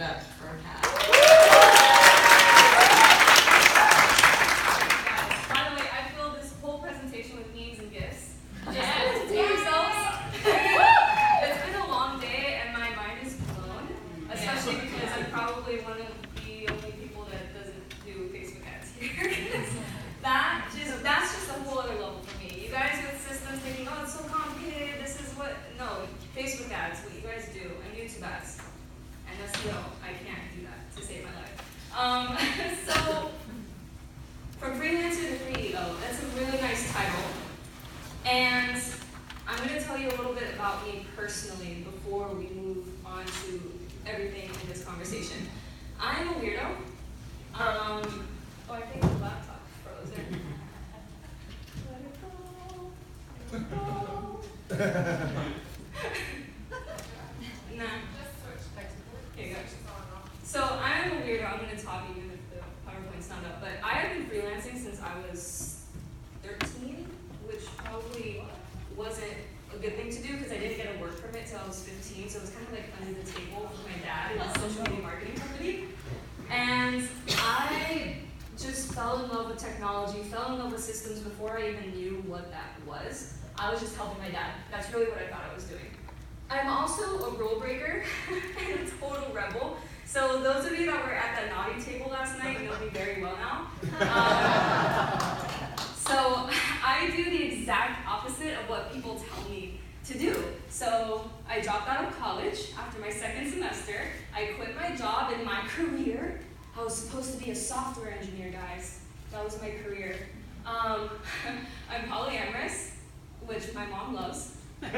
up for a cat. By the way, I filled this whole presentation with memes and gifs. Yes. To yourselves. It's been a long day and my mind is blown, especially because I'm probably one of the only people that doesn't do Facebook ads here. That's just a whole other level for me. You guys with systems thinking, oh, it's so complicated, this is what, no, Facebook ads, what you guys do, and YouTube ads, and SEO, I can't do that to save my life. So, from Freelancer to 3EO, that's a really nice title, and I'm going to tell you a little bit about me personally before we move on to everything in this conversation. I'm a weirdo. Oh, I think the laptop frozen. Let it go. Nah. Just switch textbook. Here you go. So I'm a weirdo. I'm going to talk even if the PowerPoint's not up. But I have been freelancing since I was 13, which probably wasn't a good thing to do because I didn't get a work permit till I was 15. So it was kind of like under the table with my dad in a social media marketing company. And I just fell in love with technology, fell in love with systems before I even knew what that was. I was just helping my dad. That's really what I thought I was doing. I'm also a rule breaker and a total rebel. So those of you that were at that naughty table last night know me very well now. So I do the exact opposite of what people tell me to do. So I dropped out of college after my second semester. I quit my job and my career. I was supposed to be a software engineer, guys. That was my career. I'm polyamorous, which my mom loves. My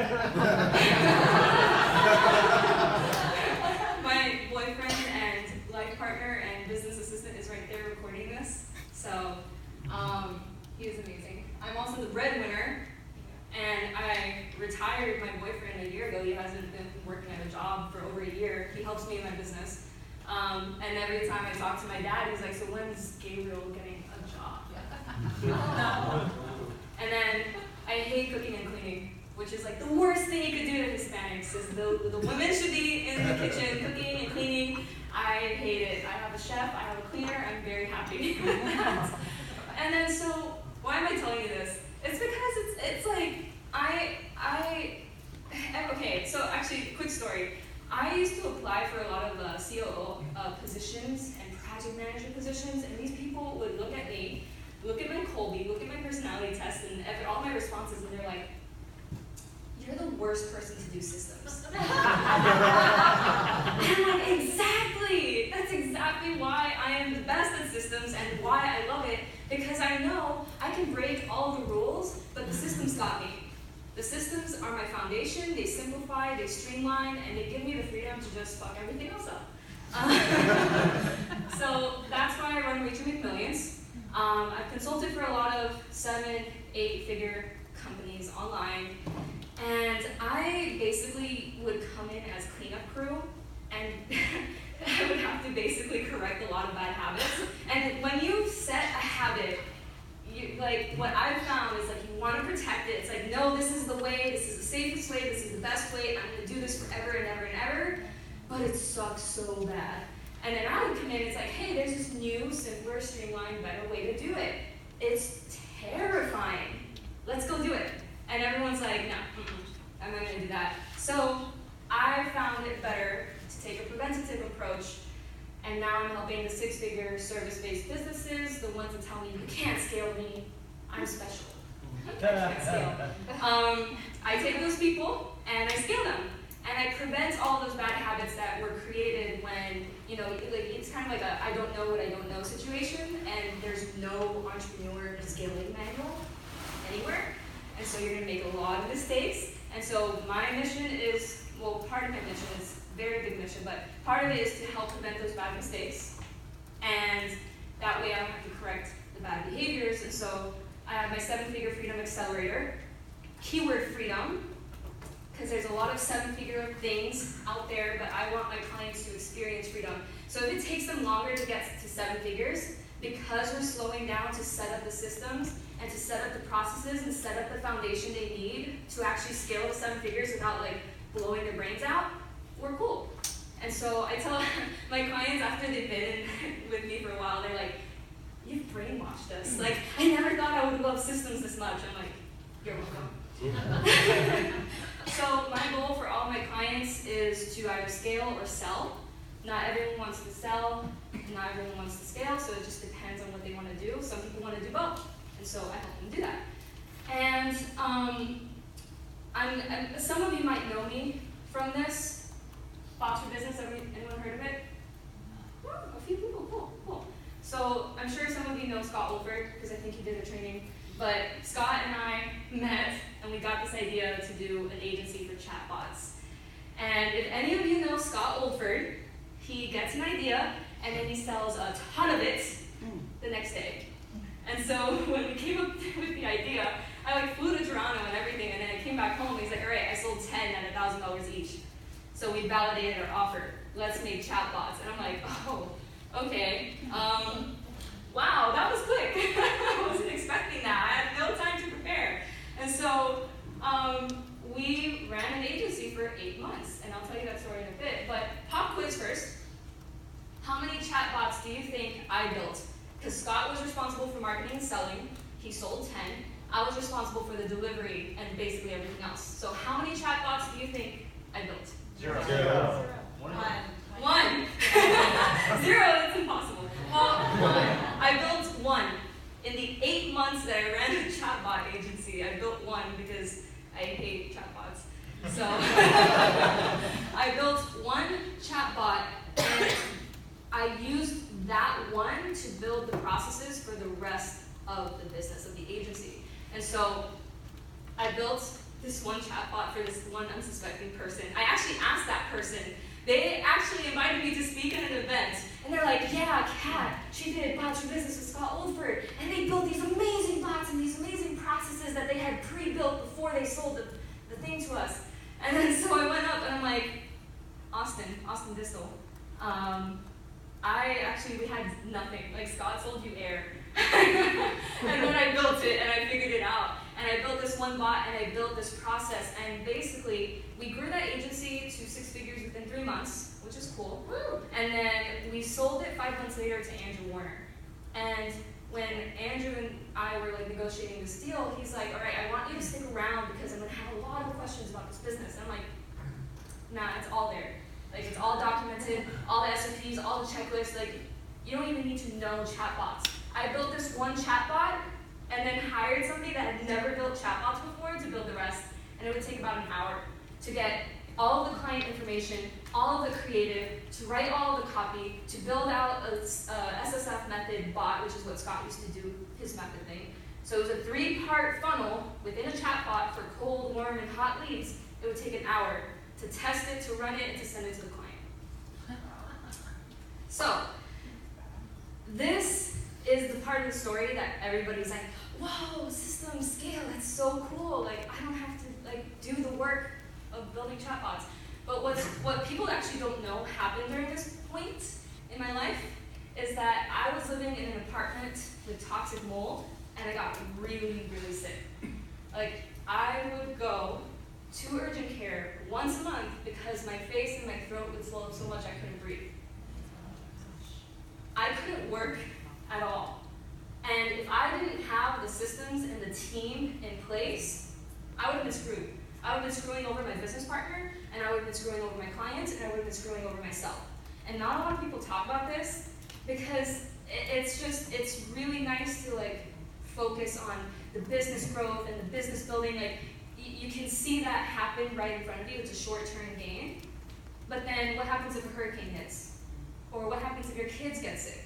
boyfriend and life partner and business assistant is right there recording this. So he is amazing. I'm also the breadwinner, and I retired my boyfriend a year ago. He hasn't been working at a job for over a year. He helps me in my business. And every time I talk to my dad, he's like, so when's Gabriel getting a job? And then I hate cooking and cleaning, which is like the worst thing you could do to Hispanics, is the women should be in the kitchen cooking and cleaning. I hate it. I have a chef, I have a cleaner, I'm very happy with that. And then so, why am I telling you this? It's because it's like, okay, so actually, quick story. I used to apply for a lot of COO positions and project manager positions, and these people would look at me, look at my Colby, look at my personality test, and all my responses, and they're like, you're the worst person to do systems. And I'm like, exactly! That's exactly why I am the best at systems and why I love it, because I know I can break all the rules, but the systems got me. The systems are my foundation, they simplify, they streamline, and they give me the freedom to just fuck everything else up. So that's why I run Reaching with Millions. I've consulted for a lot of 7, 8-figure companies online, and I basically would come in as cleanup crew, and I would have to basically correct a lot of bad habits. And when you set a habit, like what I've found is like you want to protect it. It's like, no, this is the way, this is the safest way, this is the best way, I'm going to do this forever and ever and ever, but it sucks so bad. And then I would come in, it's like, hey, there's this new, simpler, streamlined, better way to do it. It's terrifying. Let's go do it. And everyone's like, no, I'm not going to do that. So I found it better to take a preventative approach. And now I'm helping the 6-figure service-based businesses, the ones that tell me, you can't scale me, I'm special. I can't scale. I take those people and I scale them. And I prevent all those bad habits that were created when, you know, like it's kind of like a I don't know what I don't know situation, and there's no entrepreneur scaling manual anywhere. And so you're going to make a lot of mistakes. And so my mission is, well, part of my mission is a very big mission, but part of it is to help prevent those bad mistakes. And that way I don't have to correct the bad behaviors. And so I have my 7-figure freedom accelerator, keyword freedom, because there's a lot of 7-figure things out there, but I want my clients to experience freedom. So if it takes them longer to get to 7 figures, because we're slowing down to set up the systems and to set up the processes and set up the foundation they need to actually scale to 7 figures without like blowing their brains out, we're cool. And so I tell my clients after they've been with me for a while, they're like, you've brainwashed us. Like, I never thought I would love systems this much. I'm like, you're welcome. So my goal for all my clients is to either scale or sell. Not everyone wants to sell, not everyone wants to scale, so it just depends on what they want to do. Some people want to do both, and so I help them do that. And some of you might know me from this. Box for Business, anyone heard of it? Oh, a few people, cool. So I'm sure some of you know Scott Wolford, because I think he did the training. But Scott and I met, and we got this idea to do an agency for chatbots. And if any of you know Scott Wolford, he gets an idea, and then he sells a ton of it the next day. And so when we came up with the idea, I flew to Toronto and everything, and then I came back home, and he's like, all right, I sold 10 at $1,000 each. So we validated our offer. Let's make chatbots. And I'm like, oh, okay. Wow, that was quick. I wasn't expecting that. I had no time to prepare. And so we ran an agency for 8 months. And I'll tell you that story in a bit. But pop quiz first. How many chatbots do you think I built? Because Scott was responsible for marketing and selling. He sold 10. I was responsible for the delivery and basically everything else. So how many chatbots do you think I built? 0. 1. 0, that's impossible. Well, 1. I built 1. In the 8 months that I ran the chatbot agency, I built 1 because I hate chatbots. So I built 1 chatbot, and I used that 1 to build the processes for the rest of the business of the agency. And so I built this 1 chatbot for this 1 unsuspecting person. I actually asked that person. They actually invited me to speak at an event. And they're like, yeah, Kat, she did Bots for Business with Scott Wolford. And they built these amazing bots and these amazing processes that they had pre-built before they sold the thing to us. And then so I went up and I'm like, Austin Distel. We had nothing. Like, Scott sold you air. And then I built it and I figured it out. And I built this 1 bot and I built this process. And basically, we grew that agency to 6 figures within 3 months, which is cool. Woo. And then we sold it 5 months later to Andrew Warner. And when Andrew and I were negotiating this deal, he's like, all right, I want you to stick around because I'm going to have a lot of questions about this business. And I'm like, nah, it's all there. It's all documented, all the SOPs, all the checklists. You don't even need to know chatbots. I built this 1 chatbot and then hired somebody that had never built chatbots before to build the rest. And it would take about an hour to get all of the client information, all of the creative, to write all of the copy, to build out a SSF method bot, which is what Scott used to do, his method thing. So it was a 3-part funnel within a chatbot for cold, warm, and hot leads. It would take an hour to test it, to run it, and to send it to the client. So this is the part of the story that everybody's like, whoa, system scale, that's so cool. I don't have to do the work of building chatbots. But what people actually don't know happened during this point in my life is that I was living in an apartment with toxic mold, and I got really, really sick. I would go to urgent care once a month because my face and my throat would swell up so much I couldn't breathe. I couldn't work at all. And if I didn't have the systems and the team in place, I would have been screwed. I would have been screwing over my business partner, and I would have been screwing over my clients, and I would have been screwing over myself. And not a lot of people talk about this because it's really nice to focus on the business growth and the business building. You can see that happen right in front of you. It's a short-term gain. But then what happens if a hurricane hits? Or what happens if your kids get sick?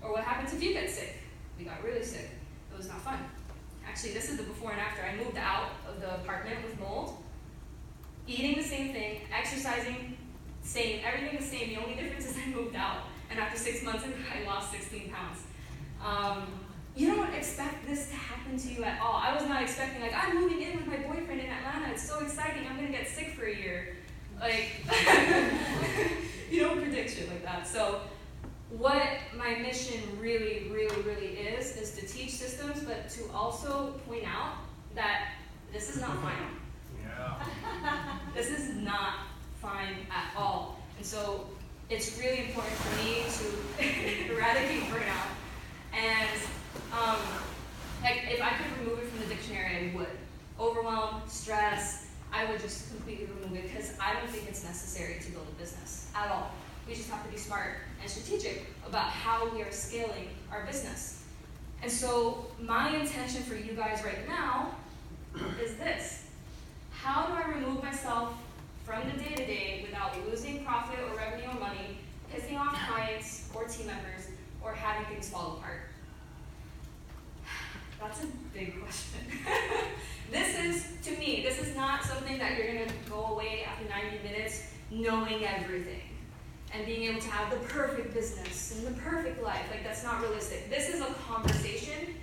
Or what happens if you get sick? We got really sick. It was not fun. Actually, this is the before and after. I moved out of the apartment with mold, eating the same thing, exercising, same, everything the same. The only difference is I moved out. And after 6 months, I lost 16 pounds. You don't expect this to happen to you at all. I was not expecting, I'm moving in with my boyfriend in Atlanta. It's so exciting. I'm going to get sick for a year. You don't predict shit like that. So what my mission really, really, really is to teach systems, but to also point out that this is not final. Yeah. This is not fine at all. And so it's really important for me to eradicate burnout. And like if I could remove it from the dictionary, I would. Overwhelm, stress, I would just completely remove it because I don't think it's necessary to build a business at all. We just have to be smart and strategic about how we are scaling our business. And so my intention for you guys right now is this. How do I remove myself from the day-to-day without losing profit or revenue or money, pissing off clients or team members, or having things fall apart? That's a big question. This is, to me, this is not something that you're gonna go away after 90 minutes knowing everything and being able to have the perfect business and the perfect life. Like, that's not realistic. This is a conversation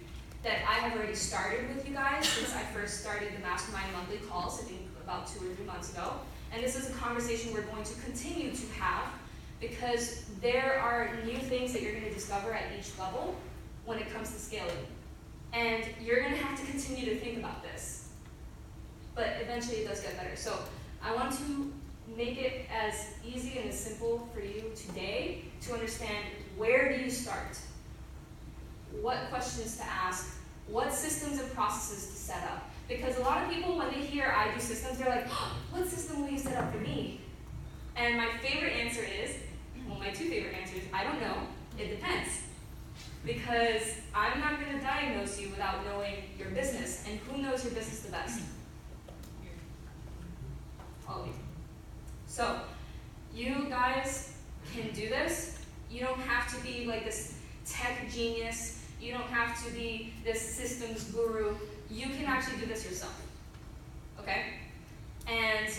that I have already started with you guys since I first started the Mastermind monthly calls, I think about 2 or 3 months ago. And this is a conversation we're going to continue to have because there are new things that you're gonna discover at each level when it comes to scaling. And you're gonna have to continue to think about this. But eventually it does get better. So I want to make it as easy and as simple for you today to understand where do you start, what questions to ask, what systems and processes to set up. Because a lot of people, when they hear I do systems, they're like, oh, what system will you set up for me? And my favorite answer is, well, my 2 favorite answers, I don't know, it depends. Because I'm not going to diagnose you without knowing your business, and who knows your business the best? All of you. So, you guys can do this. You don't have to be like this tech genius. You don't have to be this systems guru. You can actually do this yourself, okay? And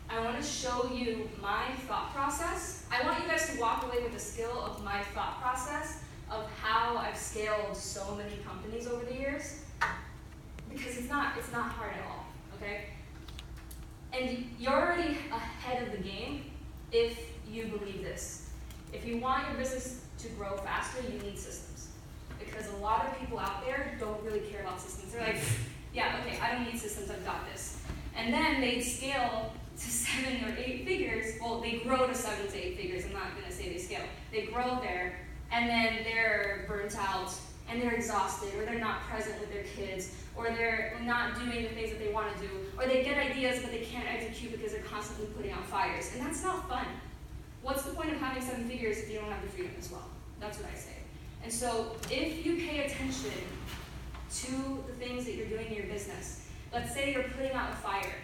I want to show you my thought process. I want you guys to walk away with the skill of my thought process of how I've scaled so many companies over the years, because it's not hard at all, okay? And you're already ahead of the game if you believe this. If you want your business to grow faster, you need systems. Because a lot of people out there don't really care about systems. They're like, yeah, okay, I don't need systems, I've got this. And then they scale to 7 or 8 figures. Well, they grow to 7 to 8 figures. I'm not gonna say they scale. They grow there, and then they're burnt out, and they're exhausted, or they're not present with their kids, or they're not doing the things that they want to do, or they get ideas but they can't execute because they're constantly putting out fires. And that's not fun. What's the point of having 7 figures if you don't have the freedom as well? That's what I say. And so if you pay attention to the things that you're doing in your business, let's say you're putting out a fire,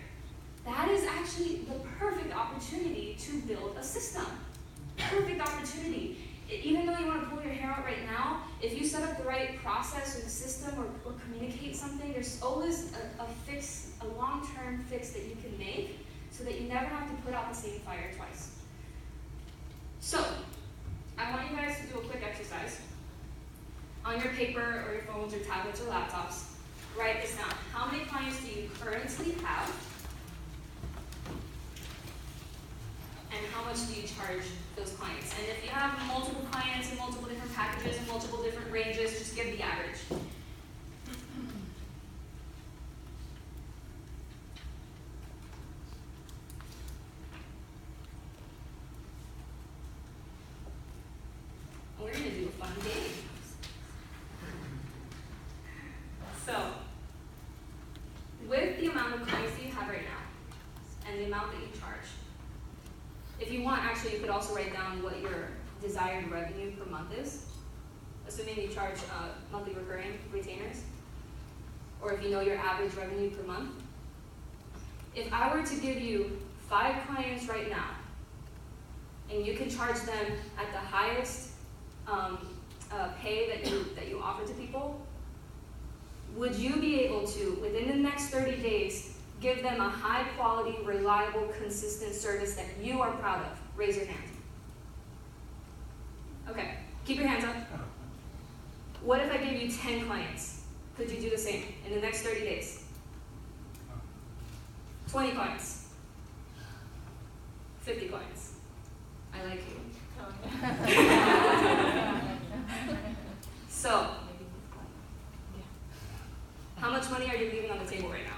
that is actually the perfect opportunity to build a system. Perfect opportunity. Even though you want to pull your hair out right now, if you set up the right process or the system or communicate something, there's always a fix, a long-term fix that you can make so that you never have to put out the same fire twice. So, I want you guys to do a quick exercise. On your paper or your phones or tablets or laptops, write this down. How many clients do you currently have? And how much do you charge those clients? And if you have multiple clients and multiple different packages and multiple different ranges, just give the average. We're going to do a fun game. So, with the amount of clients that you have right now, and the amount that you charge, if you want, actually, you could also write down what your desired revenue per month is, assuming you charge monthly recurring retainers, or if you know your average revenue per month. If I were to give you 5 clients right now, and you can charge them at the highest pay that you offer to people, would you be able to, within the next 30 days, give them a high quality, reliable, consistent service that you are proud of? Raise your hand. Okay, keep your hands up. What if I gave you 10 clients? Could you do the same in the next 30 days? 20 clients. 50 clients. I like you. So, how much money are you leaving on the table right now?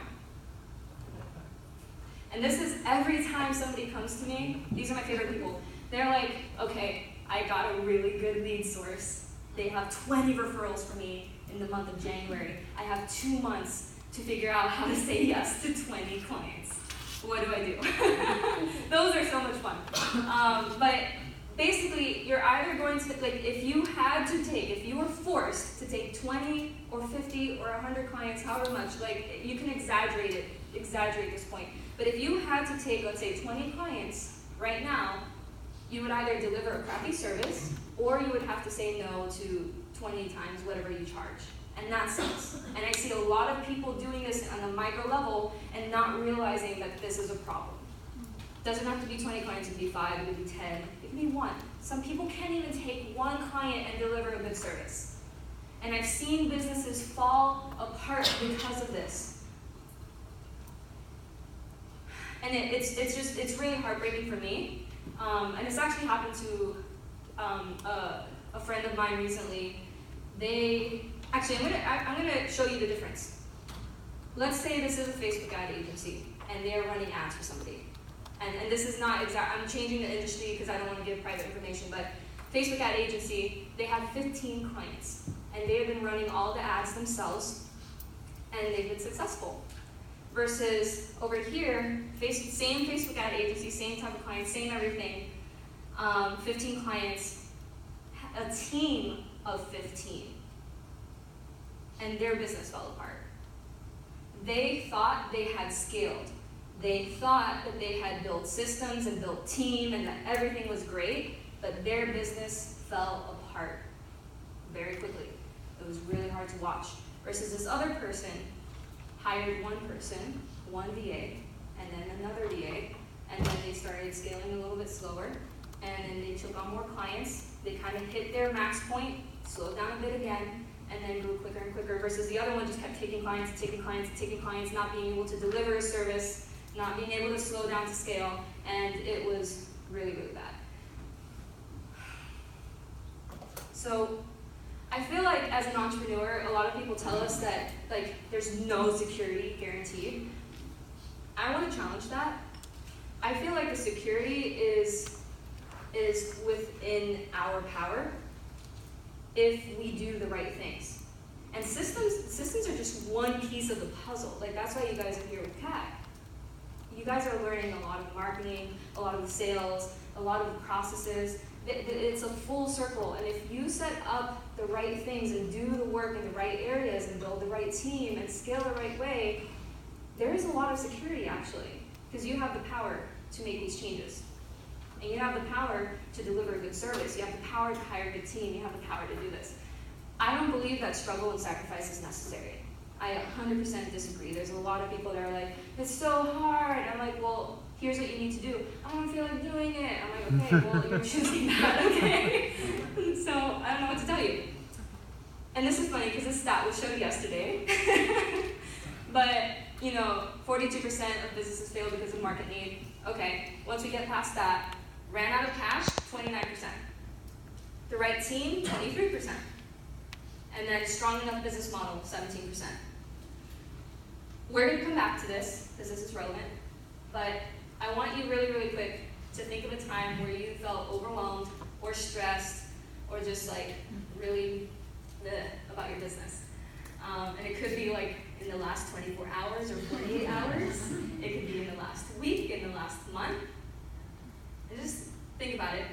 And this is every time somebody comes to me, these are my favorite people. They're like, okay, I got a really good lead source. They have 20 referrals for me in the month of January. I have 2 months to figure out how to say yes to 20 clients. What do I do? Those are so much fun. But basically, you're either going to, like, if you were forced to take 20 or 50 or 100 clients, however much, like, you can exaggerate this point. But if you had to take, let's say, 20 clients right now, you would either deliver a crappy service, or you would have to say no to 20 times whatever you charge. And that sucks. And I see a lot of people doing this on a micro level and not realizing that this is a problem. It doesn't have to be 20 clients, it could be 5, it could be 10, it could be 1. Some people can't even take 1 client and deliver a good service. And I've seen businesses fall apart because of this. And it's really heartbreaking for me. And it's actually happened to a friend of mine recently. I'm gonna show you the difference. Let's say this is a Facebook ad agency, and they're running ads for somebody. And this is not exact, I'm changing the industry because I don't want to give private information, but Facebook ad agency, they have 15 clients, and they've been running all the ads themselves, and they've been successful. Versus over here, same Facebook ad agency, same type of clients, same everything, 15 clients, a team of 15, and their business fell apart. They thought they had scaled. They thought that they had built systems and built team and that everything was great, but their business fell apart very quickly. It was really hard to watch. Versus this other person hired one person, one VA, and then another VA, and then they started scaling a little bit slower, and then they took on more clients. They kind of hit their max point, slowed down a bit again, and then grew quicker and quicker, versus the other one just kept taking clients and taking clients and taking clients, not being able to deliver a service, not being able to slow down to scale, and it was really, really bad. So I feel like as an entrepreneur, a lot of people tell us that like there's no security guaranteed. I want to challenge that. I feel like the security is within our power if we do the right things. And systems are just one piece of the puzzle. Like that's why you guys are here with Kat. You guys are learning a lot of marketing, a lot of the sales, a lot of the processes. It's a full circle, and if you set up the right things and do the work in the right areas and build the right team and scale the right way, there is a lot of security actually, because you have the power to make these changes. And you have the power to deliver a good service. You have the power to hire a good team. You have the power to do this. I don't believe that struggle and sacrifice is necessary. I 100% disagree. There's a lot of people that are like, it's so hard. I'm like, well, here's what you need to do. I don't feel like doing it. I'm like, okay, well, you're choosing that, okay? So I don't know what to tell you. And this is funny because this stat was showed yesterday. But, 42% of businesses fail because of market need. Okay, once we get past that, ran out of cash, 29%. The right team, 23%. And then strong enough business model, 17%. We're going to come back to this, because this is relevant, but I want you really, really quick to think of a time where you felt overwhelmed or stressed or just like really about your business. And it could be like in the last 24 hours or 48 hours. It could be in the last week, in the last month. And just think about it.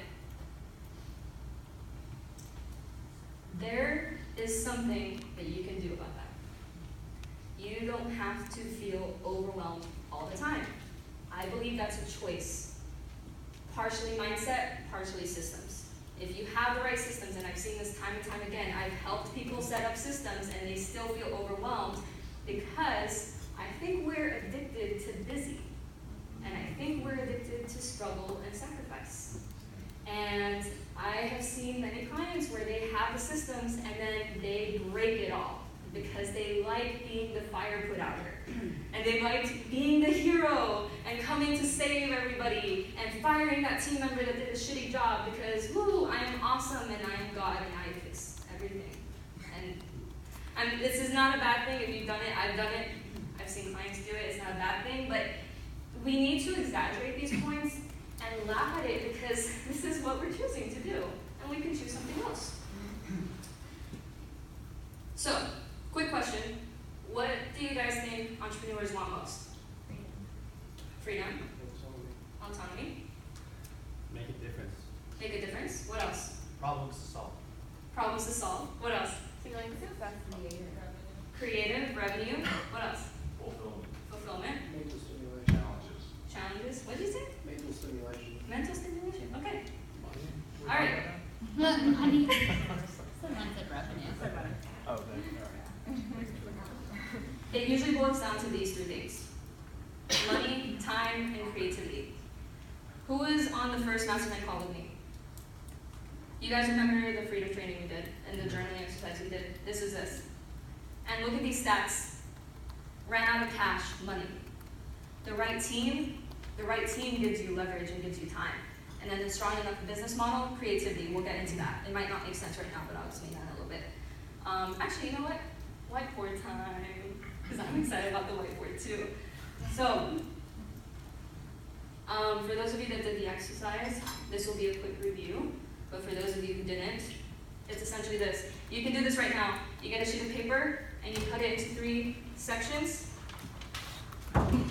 There is something that you can do about that. You don't have to feel overwhelmed all the time. I believe that's a choice. Partially mindset, partially systems. If you have the right systems, and I've seen this time and time again, I've helped people set up systems and they still feel overwhelmed because I think we're addicted to busy. And I think we're addicted to struggle and sacrifice. And I have seen many clients where they have the systems and then they break it all because they like being the fire put out there. And they like being the hero and coming to save everybody and firing that team member that did a shitty job because, woo, I am awesome and I'm God and I fix everything. And this is not a bad thing. If you've done it, I've done it. I've seen clients do it. It's not a bad thing. But we need to exaggerate these points and laugh at it because this is what we're choosing to do, and we can choose something else. So, quick question. What do you guys think entrepreneurs want most? Freedom. Autonomy. Make a difference. Make a difference. What else? Problems to solve. Problems to solve. What else? Feeling successful. Creative. Revenue. What else? Fulfillment. Fulfillment. Mental stimulation. Challenges. Challenges. What did you say? Mental stimulation. Mental stimulation. Okay. Money. All right. Money. Someone said revenue. Oh, okay. All right. It usually boils down to these three things: money, time, and creativity. Who was on the first mastermind call with me? You guys remember the freedom training we did and the journaling exercise we did? This is this. And look at these stats. Ran out of cash, money. The right team gives you leverage and gives you time. And then the strong enough business model, creativity. We'll get into that. It might not make sense right now, but I'll explain that in a little bit. Actually, you know what? Whiteboard time, because I'm excited about the whiteboard too. So, for those of you that did the exercise, this will be a quick review. But for those of you who didn't, it's essentially this. You can do this right now. You get a sheet of paper, and you cut it into 3 sections. And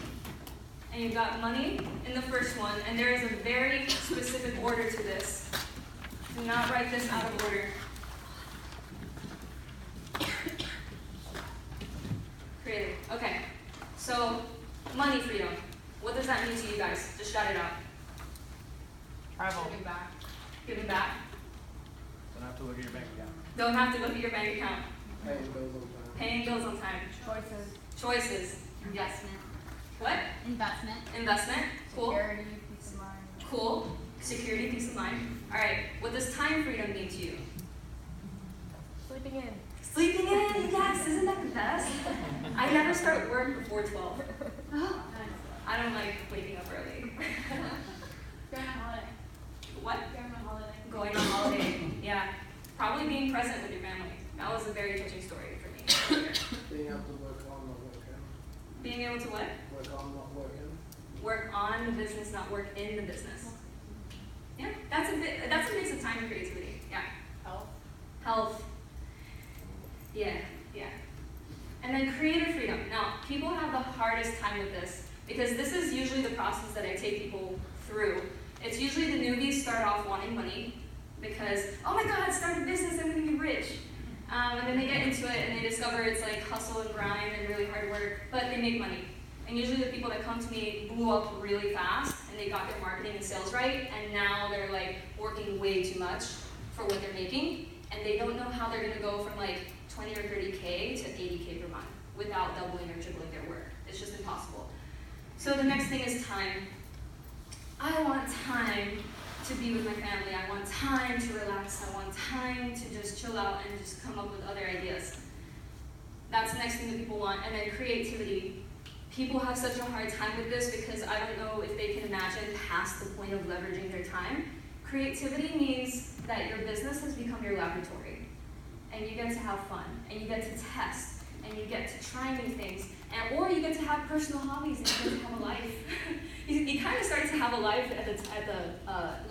you've got money in the first one, and there is a very specific order to this. Do not write this out of order. Creative. Okay. So, money freedom. What does that mean to you guys? Just shout it out. Travel. Giving back. Giving back. Don't have to look at your bank account. Don't have to look at your bank account. Paying bills on time. Paying bills on time. Choices. Choices. Investment. What? Investment. Investment. Cool. Security. Peace of mind. Cool. Security, peace of mind. All right. What does time freedom mean to you? Sleeping in. Sleeping in. Yes. Isn't that the best? I never start work before 12. I don't like waking up early. Going on holiday. What? Going on holiday. Going on holiday. Yeah. Probably being present with your family. That was a very touching story for me. Being able to work on, not working. Being able to what? Work on, not working. Work on the business, not work in the business. Yeah, that's a mix of time and creativity. Yeah. Health. Health. Yeah. And then creative freedom. Now, people have the hardest time with this because this is usually the process that I take people through. It's usually the newbies start off wanting money because, oh my God, start a business, I'm gonna be rich. And then they get into it and they discover it's like hustle and grind and really hard work, but they make money. And usually the people that come to me blew up really fast and they got their marketing and sales right, and now they're like working way too much for what they're making, and they don't know how they're gonna go from like 20 or 30K to 80K per month without doubling or tripling their work. It's just impossible. So the next thing is time. I want time to be with my family. I want time to relax. I want time to just chill out and just come up with other ideas. That's the next thing that people want. And then creativity. People have such a hard time with this because I don't know if they can imagine past the point of leveraging their time. Creativity means that your business has become your laboratory. And you get to have fun. And you get to test. And you get to try new things. Or you get to have personal hobbies and you get to have a life. you kind of start to have a life at the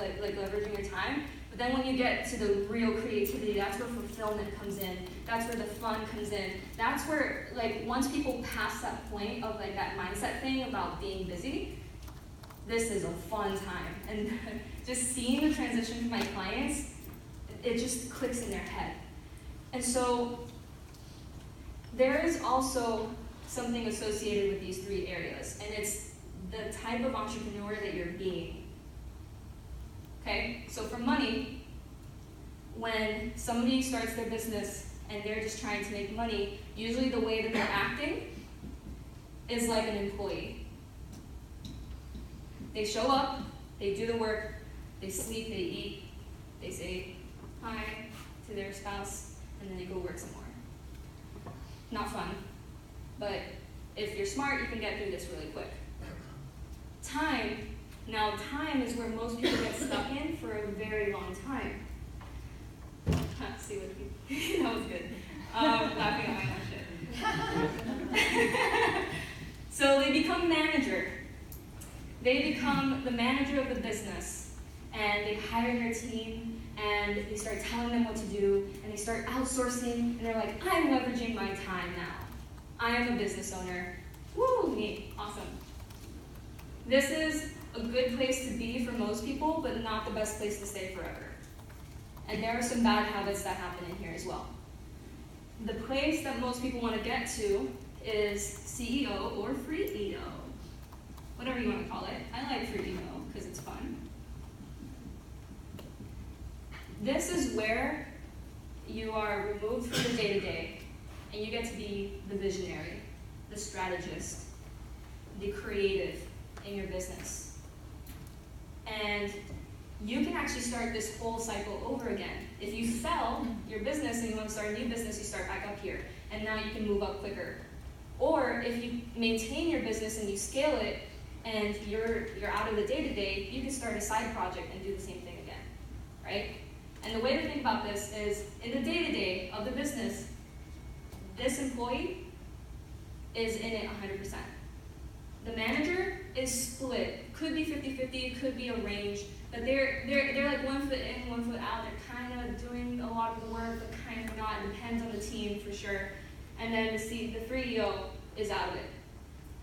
leveraging your time. But then when you get to the real creativity, that's where fulfillment comes in. That's where the fun comes in. That's where, like, once people pass that point of like that mindset thing about being busy, this is a fun time. And just seeing the transition for my clients, it just clicks in their head. And so there is also something associated with these 3 areas, and it's the type of entrepreneur that you're being. Okay, so for money, when somebody starts their business and they're just trying to make money, usually the way that they're acting is like an employee. They show up, they do the work, they sleep, they eat, they say hi to their spouse, and then they go work some more. Not fun, but if you're smart, you can get through this really quick. Time. Now, time is where most people get stuck in for a very long time. See what you, that was good. Laughing at my own shit. So they become manager. They become the manager of the business, and they hire their team, and they start telling them what to do, and they start outsourcing, and they're like, I'm leveraging my time now. I am a business owner. Woo, neat, awesome. This is a good place to be for most people, but not the best place to stay forever. And there are some bad habits that happen in here as well. The place that most people want to get to is CEO or free EO. Whatever you want to call it. I like free EO because it's fun. This is where you are removed from the day-to-day, and you get to be the visionary, the strategist, the creative in your business. And you can actually start this whole cycle over again. If you sell your business and you want to start a new business, you start back up here, and now you can move up quicker. Or if you maintain your business and you scale it, and you're out of the day-to-day, you can start a side project and do the same thing again, right? And the way to think about this is, in the day-to-day of the business, this employee is in it 100%. The manager is split. Could be 50-50, could be a range, but they're like 1 foot in, 1 foot out. They're kind of doing a lot of the work, but kind of not. It depends on the team for sure. And then the free EO is out of it,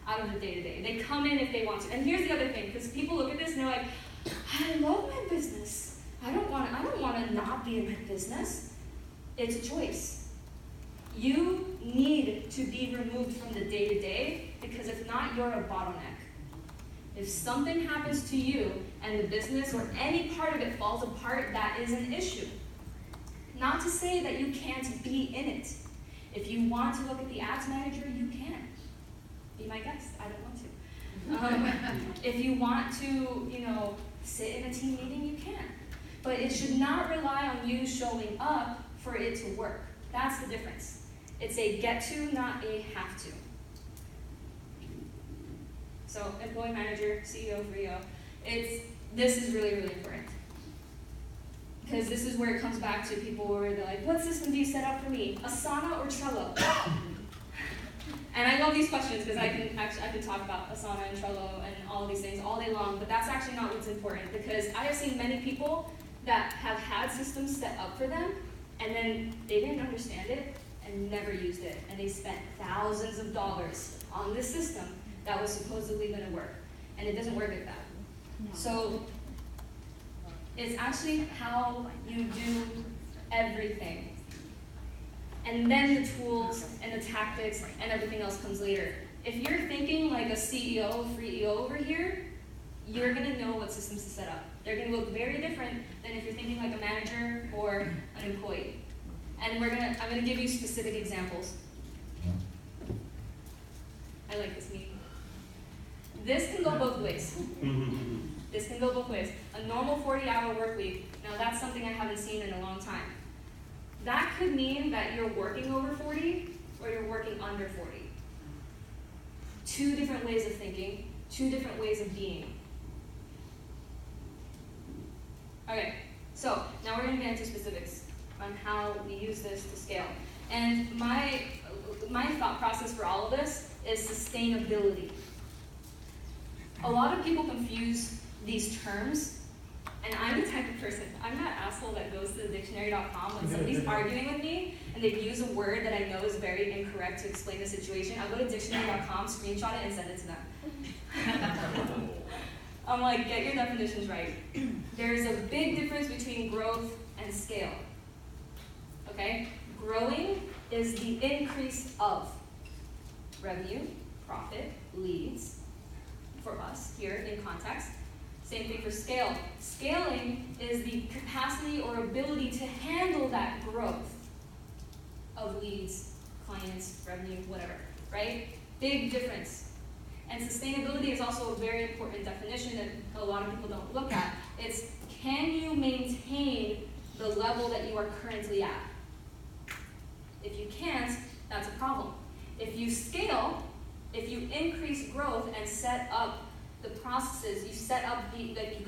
out of the day-to-day. They come in if they want to. And here's the other thing, because people look at this and they're like, I love my business. I don't want to not be in my business. It's a choice. You need to be removed from the day-to-day, because if not, you're a bottleneck. If something happens to you and the business or any part of it falls apart, that is an issue. Not to say that you can't be in it. If you want to look at the ads manager, you can. Be my guest. I don't want to. If you want to, sit in a team meeting, you can. But it should not rely on you showing up for it to work. That's the difference. It's a get to, not a have to. So, employee manager, CEO, free EO. This is really, really important. Because this is where it comes back to people where they're like, what system do you set up for me? Asana or Trello? And I love these questions because I can talk about Asana and Trello and all of these things all day long, but that's actually not what's important, because I have seen many people that have had systems set up for them, and then they didn't understand it and never used it, and they spent thousands of dollars on this system that was supposedly going to work, and it doesn't work like that. No. So it's actually how you do everything. And then the tools and the tactics and everything else comes later. If you're thinking like a CEO, free EO over here, you're gonna know what systems to set up. They're gonna look very different than if you're thinking like a manager or an employee. And I'm gonna give you specific examples. I like this meeting. This can go both ways. This can go both ways. A normal 40-hour work week, now that's something I haven't seen in a long time. That could mean that you're working over 40 or you're working under 40. Two different ways of thinking, two different ways of being. Okay, so now we're going to get into specifics on how we use this to scale. And my thought process for all of this is sustainability. A lot of people confuse these terms. And I'm the type of person, I'm that asshole that goes to the dictionary.com when somebody's arguing with me and they use a word that I know is very incorrect to explain the situation. I'll go to dictionary.com, screenshot it, and send it to them. I'm like, get your definitions right. There's a big difference between growth and scale. Okay? Growing is the increase of revenue, profit, leads, for us here in context. Same thing for scale. Scaling is the capacity or ability to handle that growth of leads, clients, revenue, whatever, right? Big difference. And sustainability is also a very important definition that a lot of people don't look at. It's, can you maintain the level that you are currently at? If you can't, that's a problem. If you scale, if you increase growth and set up the processes, you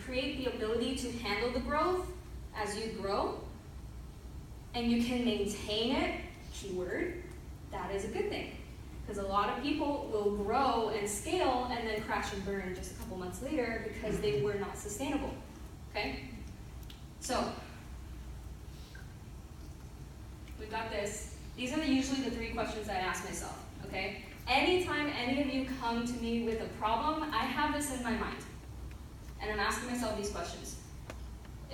create the ability to handle the growth as you grow, and you can maintain it, keyword, that is a good thing. Because a lot of people will grow and scale and then crash and burn just a couple months later because they were not sustainable, okay? So, we've got this. These are usually the 3 questions I ask myself, okay? Anytime any of you come to me with a problem, I have this in my mind. And I'm asking myself these questions.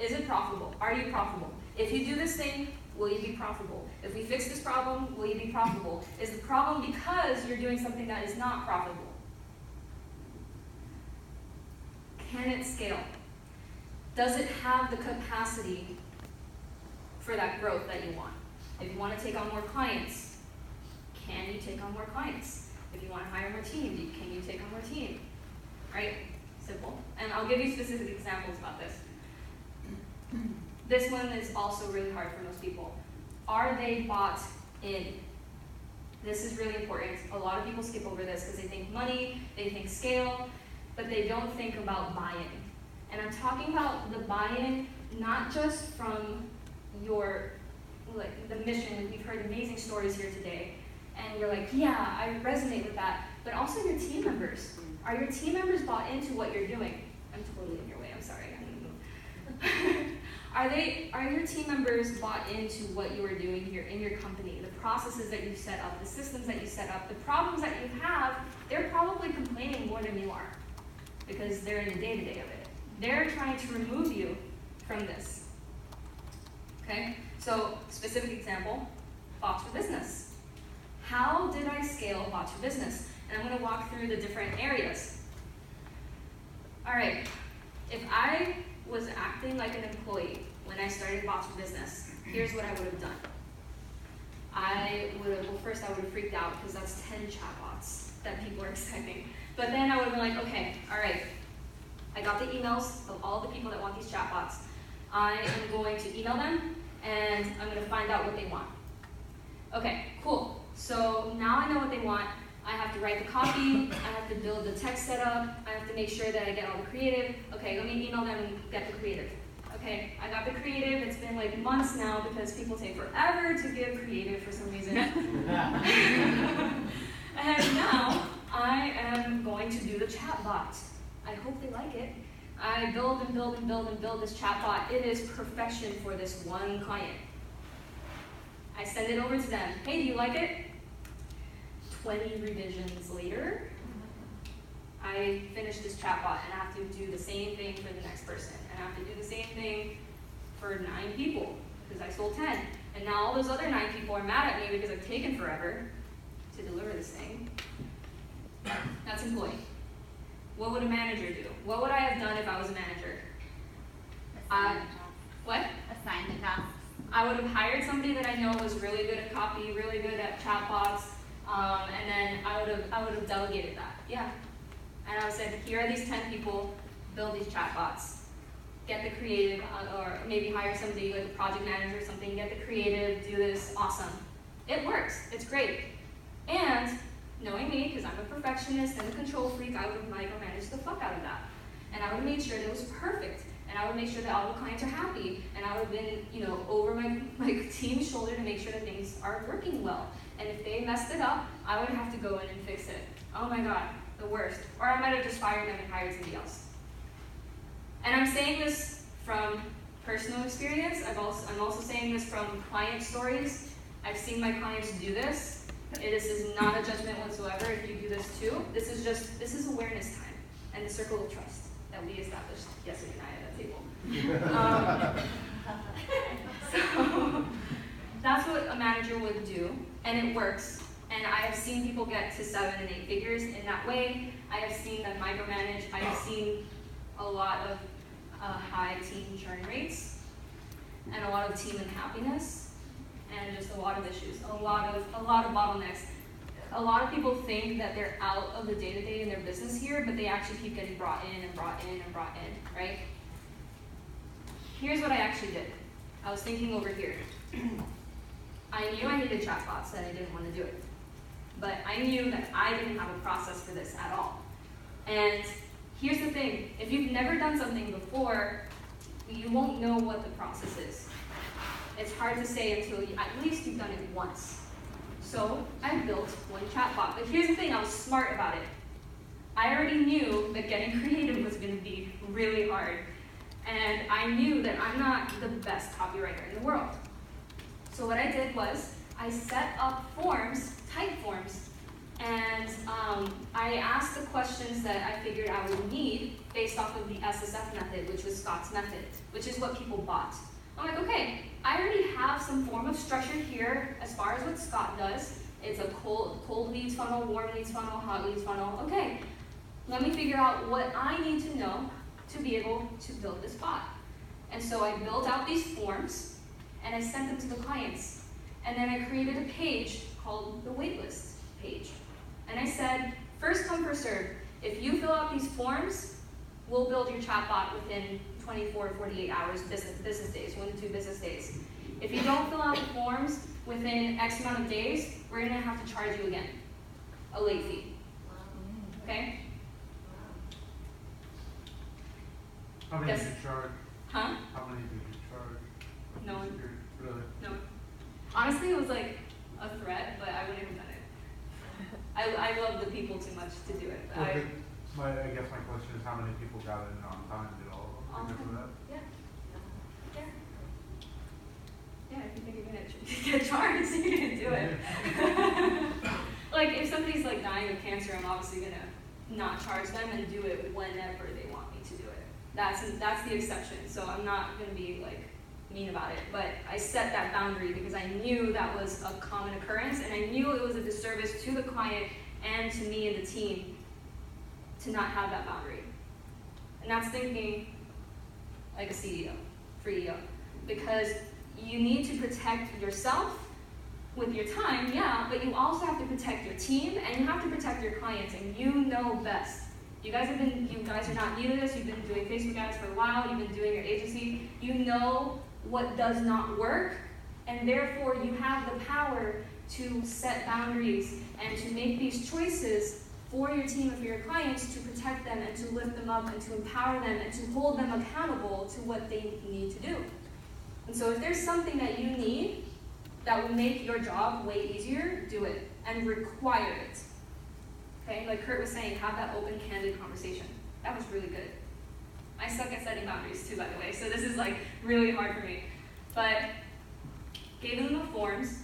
Is it profitable? Are you profitable? If you do this thing, will you be profitable? If we fix this problem, will you be profitable? Is the problem because you're doing something that is not profitable? Can it scale? Does it have the capacity for that growth that you want? If you want to take on more clients, can you take on more clients? If you want to hire more team, can you take on more team? Right? Simple. And I'll give you specific examples about this. This one is also really hard for most people. Are they bought in? This is really important. A lot of people skip over this because they think money, they think scale, but they don't think about buy-in. And I'm talking about the buy-in not just from your, like, the mission. We've heard amazing stories here today, and you're like, yeah, I resonate with that, but also your team members. Are your team members bought into what you're doing? I'm totally in your way, I'm sorry. Are your team members bought into what you are doing here in your company, the processes that you set up, the systems that you set up, the problems that you have? They're probably complaining more than you are because they're in the day-to-day of it. They're trying to remove you from this. Okay? So, specific example, Bots for Business. How did I scale Bots for Business? And I'm going to walk through the different areas. All right, if I was acting like an employee when I started Bots for Business, here's what I would have done. First I would have freaked out because that's 10 chatbots that people are expecting. But then I would have been like, okay, all right, I got the emails of all the people that want these chatbots. I am going to email them, and I'm going to find out what they want. Okay, cool. So now I know what they want. I have to write the copy, I have to build the text setup, I have to make sure that I get all the creative. Okay, let me email them and get the creative. Okay, I got the creative. It's been like months now because people take forever to give creative for some reason. And now I am going to do the chatbot. I hope they like it. I build and build and build and build this chatbot. It is perfection for this one client. I send it over to them. Hey, do you like it? 20 revisions later, I finish this chatbot and I have to do the same thing for the next person. And I have to do the same thing for 9 people because I sold 10. And now all those other 9 people are mad at me because I've taken forever to deliver this thing. That's employee. What would a manager do? What would I have done if I was a manager? Assign the tasks. What? Assign the tasks. I would have hired somebody that I know was really good at copy, really good at chatbots, and then I would have delegated that. Yeah. And I would say, here are these 10 people, build these chatbots. Get the creative, or maybe hire somebody like a project manager or something, get the creative, do this, awesome. It works, it's great. And knowing me, because I'm a perfectionist and a control freak, I would have micromanaged the fuck out of that. And I would have made sure that it was perfect. And I would make sure that all the clients are happy. And I would have been, over my team's shoulder to make sure that things are working well. And if they messed it up, I would have to go in and fix it. Oh my God, the worst. Or I might have just fired them and hired somebody else. And I'm saying this from personal experience. I'm also saying this from client stories. I've seen my clients do this. This is not a judgment whatsoever if you do this too. This is awareness time and the circle of trust that we established yesterday night at that table. So that's what a manager would do, and it works. And I have seen people get to 7 and 8 figures in that way. I have seen them micromanage. I have seen a lot of high team churn rates, and a lot of team unhappiness, and just a lot of issues, a lot of bottlenecks. A lot of people think that they're out of the day-to-day in their business here, but they actually keep getting brought in and brought in and brought in, right? Here's what I actually did. I was thinking over here. I knew I needed chatbots and I didn't want to do it. But I knew that I didn't have a process for this at all. And here's the thing, if you've never done something before, you won't know what the process is. It's hard to say until at least you've done it once. So I built one chatbot. But here's the thing, I was smart about it. I already knew that getting creative was going to be really hard. And I knew that I'm not the best copywriter in the world. So what I did was I set up forms, type forms, and I asked the questions that I figured I would need based off of the SSF method, which was Scott's method, which is what people bought. I'm like, okay, I already have some form of structure here as far as what Scott does. It's a cold leads funnel, warm leads funnel, hot leads funnel. Okay, let me figure out what I need to know to be able to build this bot. And so I built out these forms and I sent them to the clients. And then I created a page called the waitlist page. And I said, first come, first serve. If you fill out these forms, we'll build your chatbot within 24 to 48 hours, business days, 1 to 2 business days. If you don't fill out the forms within X amount of days, we're gonna have to charge you again, a late fee, okay? How many Yes. did you charge? Huh? How many did you charge? No one. Really? No. Honestly, it was like a threat, but I wouldn't have done it. I love the people too much to do it. Well, I guess my question is how many people got in on time? Did all of them? Because of that? Yeah. Yeah. Yeah, if you think you're gonna get charged, you're gonna do it. Like, if somebody's like dying of cancer, I'm obviously gonna not charge them and do it whenever they want me to do it. That's the exception. So I'm not gonna be like mean about it. But I set that boundary because I knew that was a common occurrence, and I knew it was a disservice to the client and to me and the team to not have that boundary. And that's thinking like a CEO, free EO, because you need to protect yourself with your time, yeah, but you also have to protect your team and you have to protect your clients, and you know best. You guys are not new to this. You've been doing Facebook ads for a while. You've been doing your agency. You know what does not work, and therefore you have the power to set boundaries and to make these choices for your team and for your clients to protect them and to lift them up and to empower them and to hold them accountable to what they need to do. And so if there's something that you need that will make your job way easier, do it and require it. Okay, like Kurt was saying, have that open, candid conversation. That was really good. I suck at setting boundaries too, by the way, so this is like really hard for me. But gave them the forms,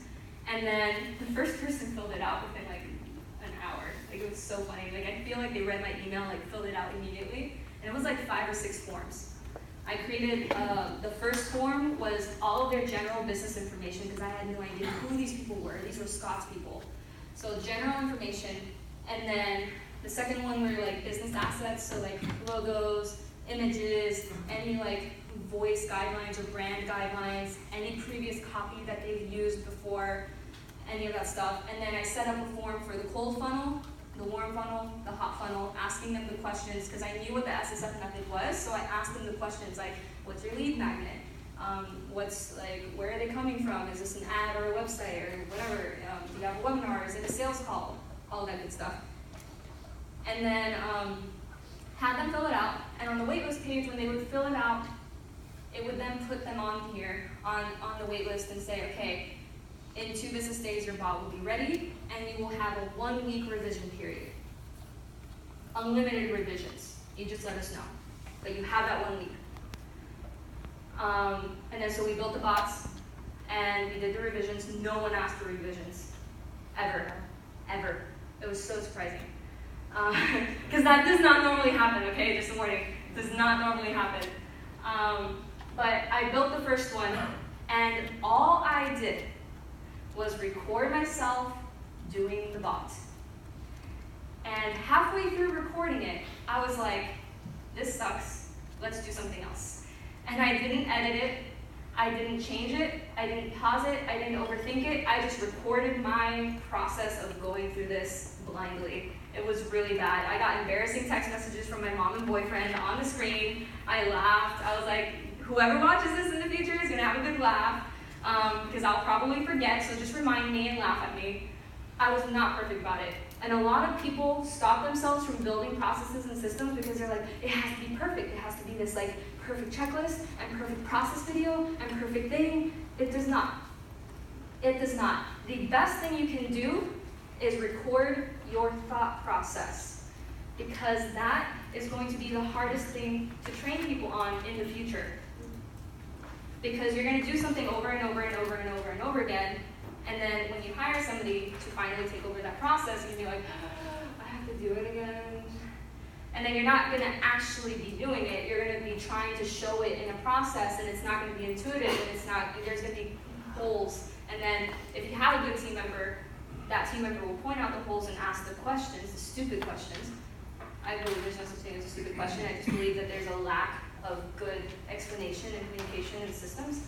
and then the first person filled it out within like an hour. Like, it was so funny. Like, I feel like they read my email, like filled it out immediately, and it was like 5 or 6 forms. I created, the first form was all of their general business information because I had no idea who these people were. These were Scott's people. So general information, and then the second one were like business assets, so like logos, images, any like voice guidelines or brand guidelines, any previous copy that they've used before, any of that stuff. And then I set up a form for the cold funnel, the warm funnel, the hot funnel, asking them the questions because I knew what the SSF method was. So I asked them the questions like, what's your lead magnet? What's like, where are they coming from? Is this an ad or a website or whatever? Do you have a webinar? Is it a sales call? All that good stuff. And then had them fill it out. And on the waitlist page, when they would fill it out, it would then put them on here on the waitlist and say, okay, in 2 business days, your bot will be ready, and you will have a 1-week revision period. Unlimited revisions. You just let us know. But you have that 1 week. And then so we built the bots, and we did the revisions. No one asked for revisions. Ever. Ever. It was so surprising. Because that does not normally happen, okay? Just a warning. It does not normally happen. But I built the first one, and all I did was record myself doing the bot. And halfway through recording it, I was like, this sucks, let's do something else. And I didn't edit it, I didn't change it, I didn't pause it, I didn't overthink it, I just recorded my process of going through this blindly. It was really bad. I got embarrassing text messages from my mom and boyfriend on the screen. I laughed, I was like, whoever watches this in the future is gonna have a good laugh. Because I'll probably forget, so just remind me and laugh at me. I was not perfect about it. And a lot of people stop themselves from building processes and systems because they're like, it has to be perfect. It has to be this like perfect checklist and perfect process video and perfect thing. It does not. It does not. the best thing you can do is record your thought process, because that is going to be the hardest thing to train people on in the future. Because you're going to do something over and over and over and over and over again, and then when you hire somebody to finally take over that process, you're going to be like, I have to do it again. And then you're not going to actually be doing it. You're going to be trying to show it in a process, and it's not going to be intuitive, and there's going to be holes. And then if you have a good team member, that team member will point out the holes and ask the questions, the stupid questions. I believe there's no such thing as a stupid question. I just believe that there's a lack of good explanation and communication in systems.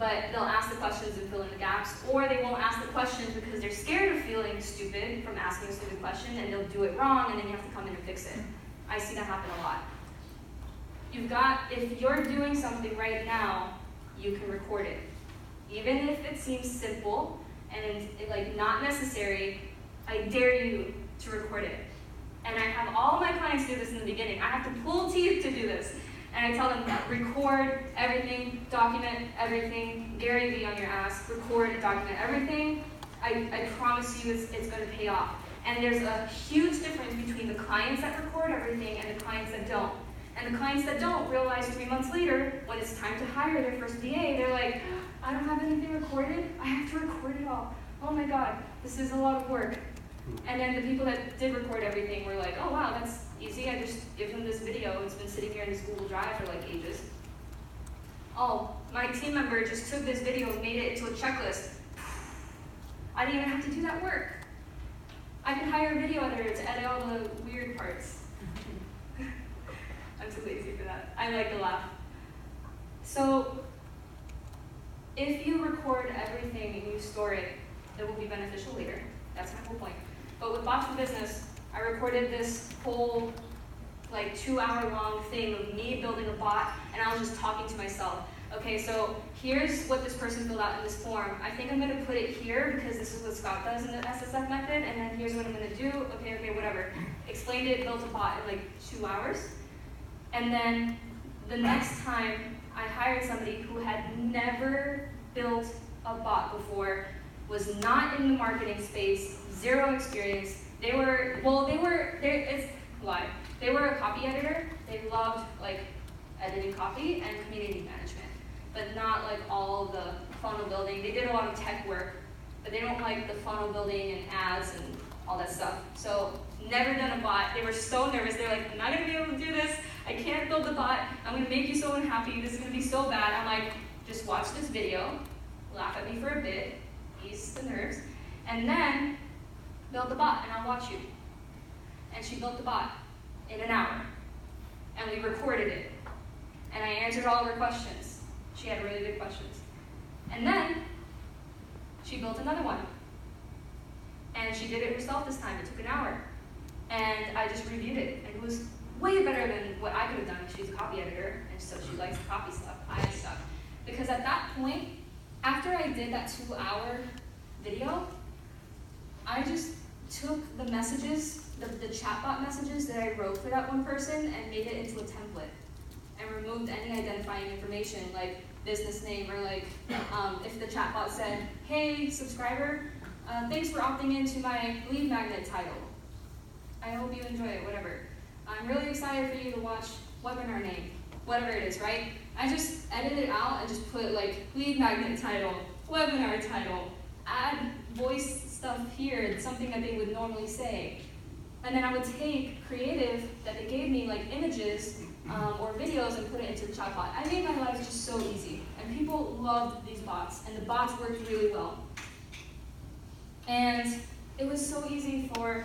But they'll ask the questions and fill in the gaps, or they won't ask the questions because they're scared of feeling stupid from asking a stupid question, and they'll do it wrong, and then you have to come in and fix it. I see that happen a lot. If you're doing something right now, you can record it. Even if it seems simple and like not necessary, I dare you to record it. And I have all my clients do this in the beginning. I have to pull teeth to do this. And I tell them, record everything, document everything, Gary Vee on your ass, record and document everything. I promise you it's going to pay off. And there's a huge difference between the clients that record everything and the clients that don't. And the clients that don't realize 3 months later, when it's time to hire their first VA, they're like, I don't have anything recorded. I have to record it all. Oh my God, this is a lot of work. And then the people that did record everything were like, oh wow, that's easy. I just give them this video. It's been sitting here in this Google Drive for like ages. Oh, my team member just took this video and made it into a checklist. I didn't even have to do that work. I could hire a video editor to edit all the weird parts. I'm too lazy for that. I like to laugh. So, if you record everything and you store it, it will be beneficial later. That's my whole point. But with Bots for Business, I recorded this whole like 2-hour-long thing of me building a bot, and I was just talking to myself. Okay, so here's what this person filled out in this form. I think I'm going to put it here because this is what Scott does in the SSF method, and then here's what I'm going to do. Okay, whatever. Explained it, built a bot in like 2 hours. And then the next time I hired somebody who had never built a bot before, was not in the marketing space, 0 experience. They were a copy editor. They loved like editing copy and community management, but not like all the funnel building. They did a lot of tech work, but they don't like the funnel building and ads and all that stuff. So never done a bot. They were so nervous. They're like, I'm not gonna be able to do this. I can't build the bot. I'm gonna make you so unhappy. This is gonna be so bad. I'm like, just watch this video, laugh at me for a bit, ease the nerves, and then build the bot, and I'll watch you. And she built the bot in an hour, and we recorded it, and I answered all of her questions. She had really good questions. And then she built another one, and she did it herself this time. It took an hour, and I just reviewed it, and it was way better than what I could have done. She's a copy editor, and so she likes to copy stuff. I suck. Because at that point, after I did that 2-hour video, I just took the messages, the chatbot messages that I wrote for that one person and made it into a template and removed any identifying information like business name or like if the chatbot said, hey subscriber, thanks for opting into my lead magnet title. I hope you enjoy it, whatever. I'm really excited for you to watch webinar name, whatever it is, right? I just edited it out and just put like lead magnet title, webinar title, add voice stuff here, something that they would normally say. And then I would take creative that they gave me, like images or videos, and put it into the chatbot. I made my life just so easy, and people loved these bots, and the bots worked really well. And it was so easy for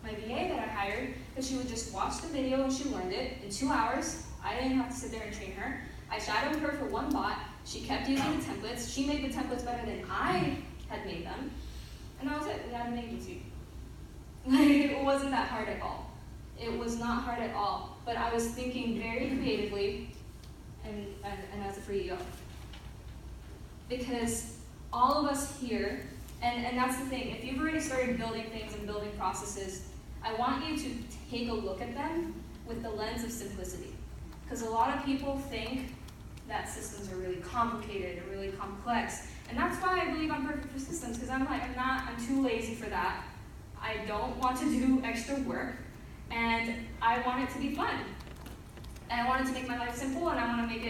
my VA that I hired, because she would just watch the video and she learned it in 2 hours. I didn't have to sit there and train her. I shadowed her for one bot. She kept using the templates. She made the templates better than I had made them. And that was it. We had an agency. It wasn't that hard at all. It was not hard at all. But I was thinking very creatively and as a free ego. Because all of us here, and that's the thing, if you've already started building things and building processes, I want you to take a look at them with the lens of simplicity. Because a lot of people think that systems are really complicated and really complex, And that's why I believe I'm perfect for systems, because I'm too lazy for that. I don't want to do extra work, and I want it to be fun. And I want it to make my life simple, and I want to make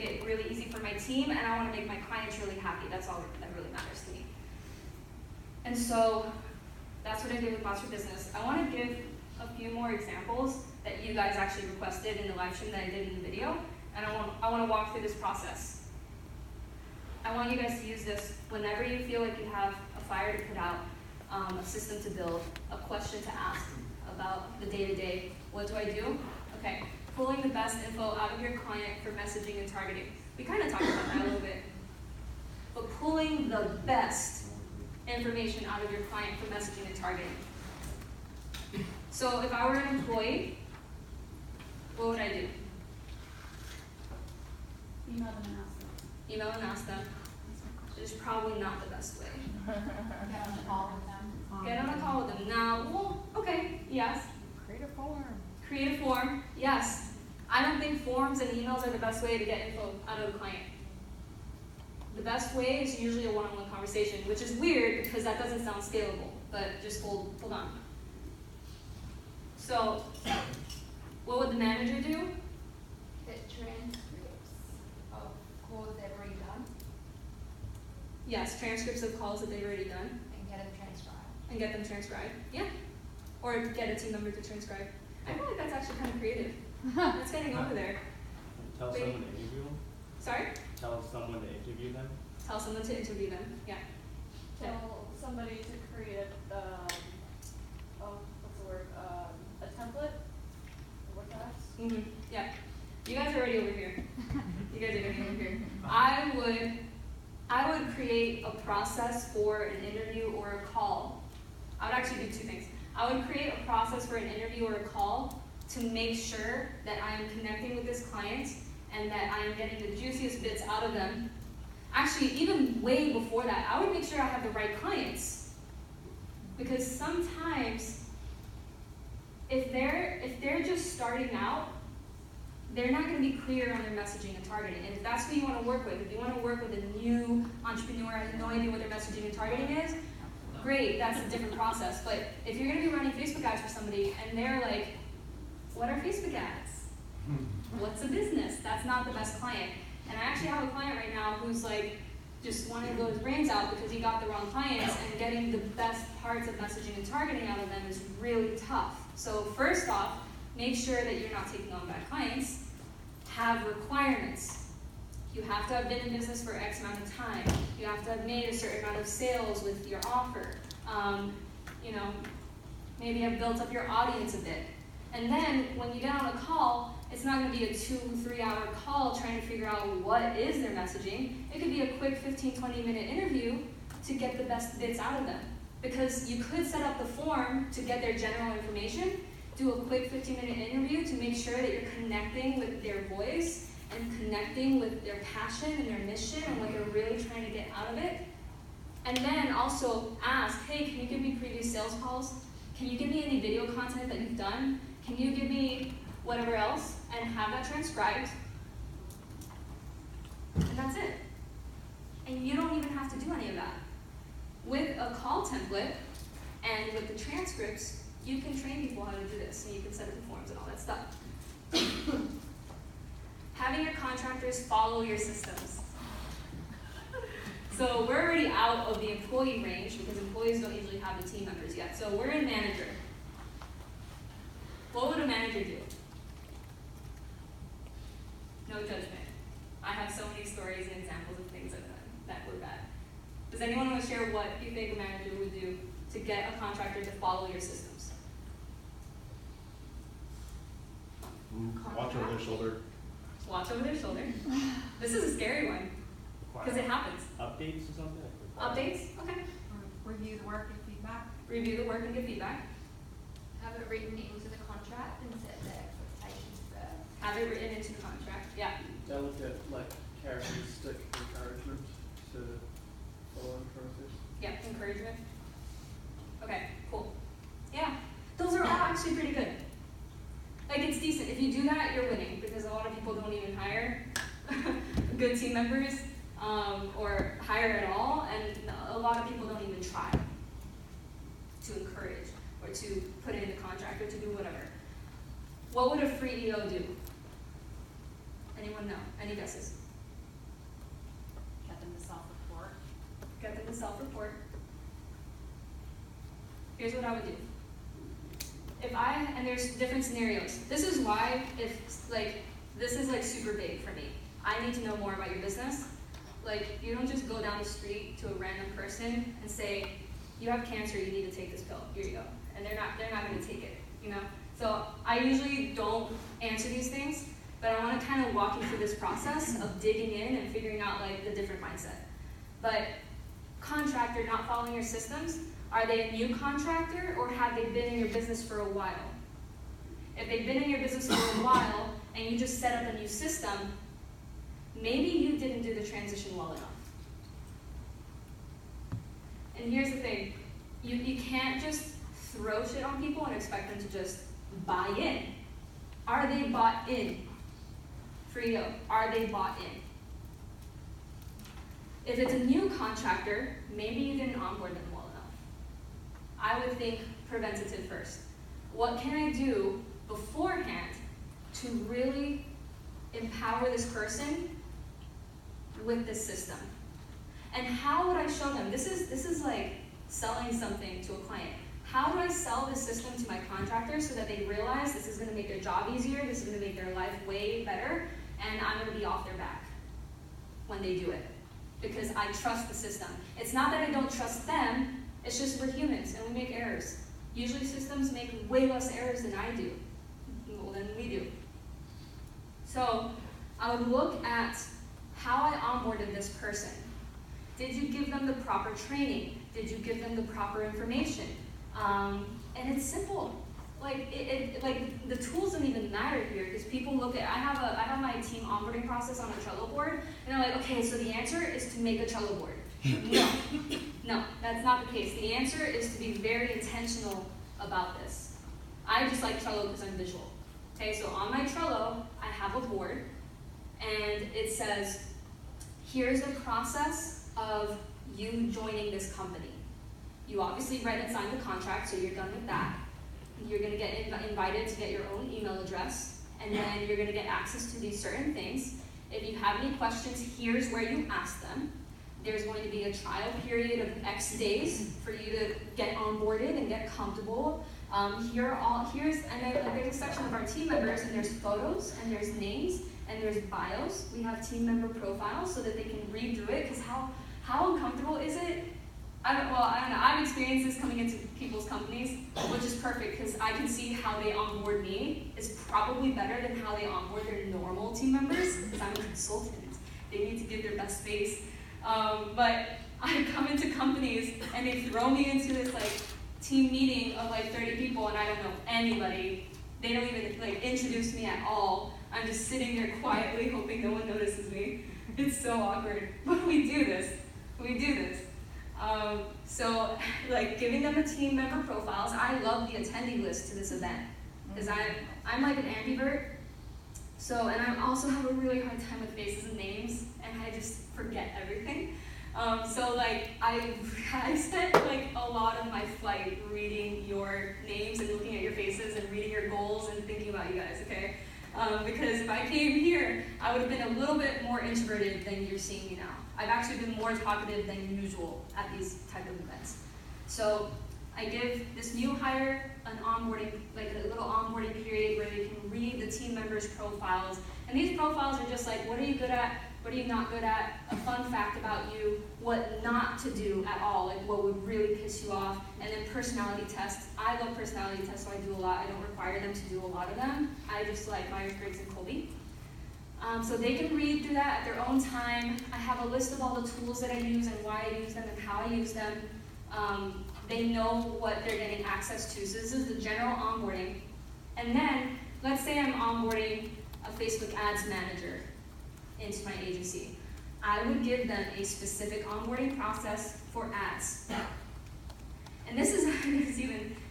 it really easy for my team, and I want to make my clients really happy. That's all that really matters to me. And so that's what I did with Bots for Business. I want to give a few more examples that you guys actually requested in the live stream that I did in the video, and I want to walk through this process. I want you guys to use this whenever you feel like you have a fire to put out, a system to build, a question to ask about the day-to-day. What do I do? Okay, pulling the best info out of your client for messaging and targeting. We kind of talked about that a little bit. But pulling the best information out of your client for messaging and targeting. So if I were an employee, what would I do? Email them and ask them. Email and ask them. It's probably not the best way. Get on the call with them. Get on a call with them. Now, well, okay, yes. Create a form. Create a form, yes. I don't think forms and emails are the best way to get info out of the client. The best way is usually a one-on-one conversation, which is weird because that doesn't sound scalable, but just hold on. So, what would the manager do? Get transcripts of calls they've already done Yes, transcripts of calls that they've already done and get them transcribed. and get them transcribed. Yeah. Or get a team member to transcribe. I feel like that's actually kind of creative. It's getting over there. Tell Wait. someone to interview them. Sorry? Tell someone to interview them. Tell someone to interview them. Yeah. Tell somebody to create what's the word? A template. What that's? Mm-hmm. Yeah. You guys are already over here. You guys are already over here. I would create a process for an interview or a call. I would actually do two things. I would create a process for an interview or a call to make sure that I am connecting with this client and that I am getting the juiciest bits out of them. Actually, even way before that, I would make sure I have the right clients. Because sometimes, if they're just starting out, they're not going to be clear on their messaging and targeting. And if that's who you want to work with, if you want to work with a new entrepreneur and has no idea what their messaging and targeting is, great, that's a different process. But if you're going to be running Facebook ads for somebody and they're like, what are Facebook ads? What's a business? That's not the best client. And I actually have a client right now who's like just wanting to blow his brains out because he got the wrong clients, and getting the best parts of messaging and targeting out of them is really tough. So first off, make sure that you're not taking on bad clients. Have requirements. You have to have been in business for X amount of time. You have to have made a certain amount of sales with your offer. Maybe have built up your audience a bit. And then when you get on a call, it's not going to be a 2-3 hour call trying to figure out what is their messaging. It could be a quick 15-20 minute interview to get the best bits out of them. Because you could set up the form to get their general information, do a quick 15-minute interview to make sure that you're connecting with their voice and connecting with their passion and their mission and what they're really trying to get out of it. And then also ask, hey, can you give me previous sales calls? Can you give me any video content that you've done? Can you give me whatever else? And have that transcribed. And that's it. And you don't even have to do any of that. With a call template and with the transcripts, you can train people how to do this, and you can set up the forms and all that stuff. Having your contractors follow your systems. So we're already out of the employee range because employees don't usually have the team members yet. So we're in manager. What would a manager do? No judgment. I have so many stories and examples of things that were bad. Does anyone want to share what you think a manager would do to get a contractor to follow your systems? Watch over their shoulder. Watch over their shoulder. This is a scary one because it happens. Updates or something? Updates? Okay. Review the work and feedback. Review the work and give feedback. Have it written into the contract and set the expectations first. Have it written into the contract. Yeah. Delicate, like, characteristic encouragement to follow in process. Yeah, encouragement. Okay, cool. Yeah, those are all actually pretty good. Like, it's decent. If you do that, you're winning because a lot of people don't even hire good team members. or hire at all, and a lot of people don't even try to encourage or to put in the contract or to do whatever. What would a free EO do? Anyone know? Any guesses? Get them to self-report. Get them to self-report. Here's what I would do. And there's different scenarios. This is why, this is like super big for me. I need to know more about your business. Like, you don't just go down the street to a random person and say, you have cancer, you need to take this pill, here you go. And they're not gonna take it, you know? So I usually don't answer these things, but I wanna kind of walk you through this process of digging in and figuring out like the different mindset. But contractor not following your systems, are they a new contractor or have they been in your business for a while? If they've been in your business for a while and you just set up a new system, maybe you didn't do the transition well enough. And here's the thing, you can't just throw shit on people and expect them to just buy in. Are they bought in? Freo, are they bought in? If it's a new contractor, maybe you didn't onboard them well enough. I would think preventative first. What can I do beforehand to really empower this person with this system? And how would I show them? This is like selling something to a client. How do I sell this system to my contractors so that they realize this is gonna make their job easier, this is gonna make their life way better, and I'm gonna be off their back when they do it? Because I trust the system. It's not that I don't trust them, it's just we're humans and we make errors. Usually systems make way less errors than I do, well, than we do. So I would look at how I onboarded this person. Did you give them the proper training? Did you give them the proper information? And it's simple. Like the tools don't even matter here because people look at. I have my team onboarding process on a Trello board, and they're like, okay, so the answer is to make a Trello board. No, that's not the case. The answer is to be very intentional about this. I just like Trello because I'm visual. Okay, so on my Trello, I have a board, and it says, here's the process of you joining this company. You obviously read and signed the contract, so you're done with that. You're gonna get invited to get your own email address, and then you're gonna get access to these certain things. If you have any questions, here's where you ask them. There's going to be a trial period of X days for you to get onboarded and get comfortable. And then there's a section of our team members, and there's photos, and there's names, and there's bios. We have team member profiles so that they can read through it, because how uncomfortable is it? I don't know, I've experienced this coming into people's companies, which is perfect because I can see how they onboard me is probably better than how they onboard their normal team members, because I'm a consultant. They need to give their best face. But I come into companies and they throw me into this like team meeting of like 30 people and I don't know anybody. They don't even like introduce me at all. I'm just sitting there quietly hoping no one notices me. It's so awkward. But we do this. So like giving them the team member profiles, I love the attendee list to this event because I'm like an ambivert. So, and I also have a really hard time with faces and names, and I just forget everything. So like I spent like a lot of my flight reading your names and looking at your faces and reading your goals and thinking about you guys, okay? Because if I came here, I would have been a little bit more introverted than you're seeing me now. I've actually been more talkative than usual at these type of events. So I give this new hire an onboarding, like a little onboarding period where they can read the team members' profiles. And these profiles are just like, what are you good at? What are you not good at? A fun fact about you, what not to do at all, like what would really piss you off. And then personality tests. I love personality tests, so I do a lot. I don't require them to do a lot of them. I just like Myers-Briggs and Colby. So they can read through that at their own time. I have a list of all the tools that I use and why I use them and how I use them. They know what they're getting access to. So this is the general onboarding. And then, let's say I'm onboarding a Facebook ads manager into my agency. I would give them a specific onboarding process for ads. And this is,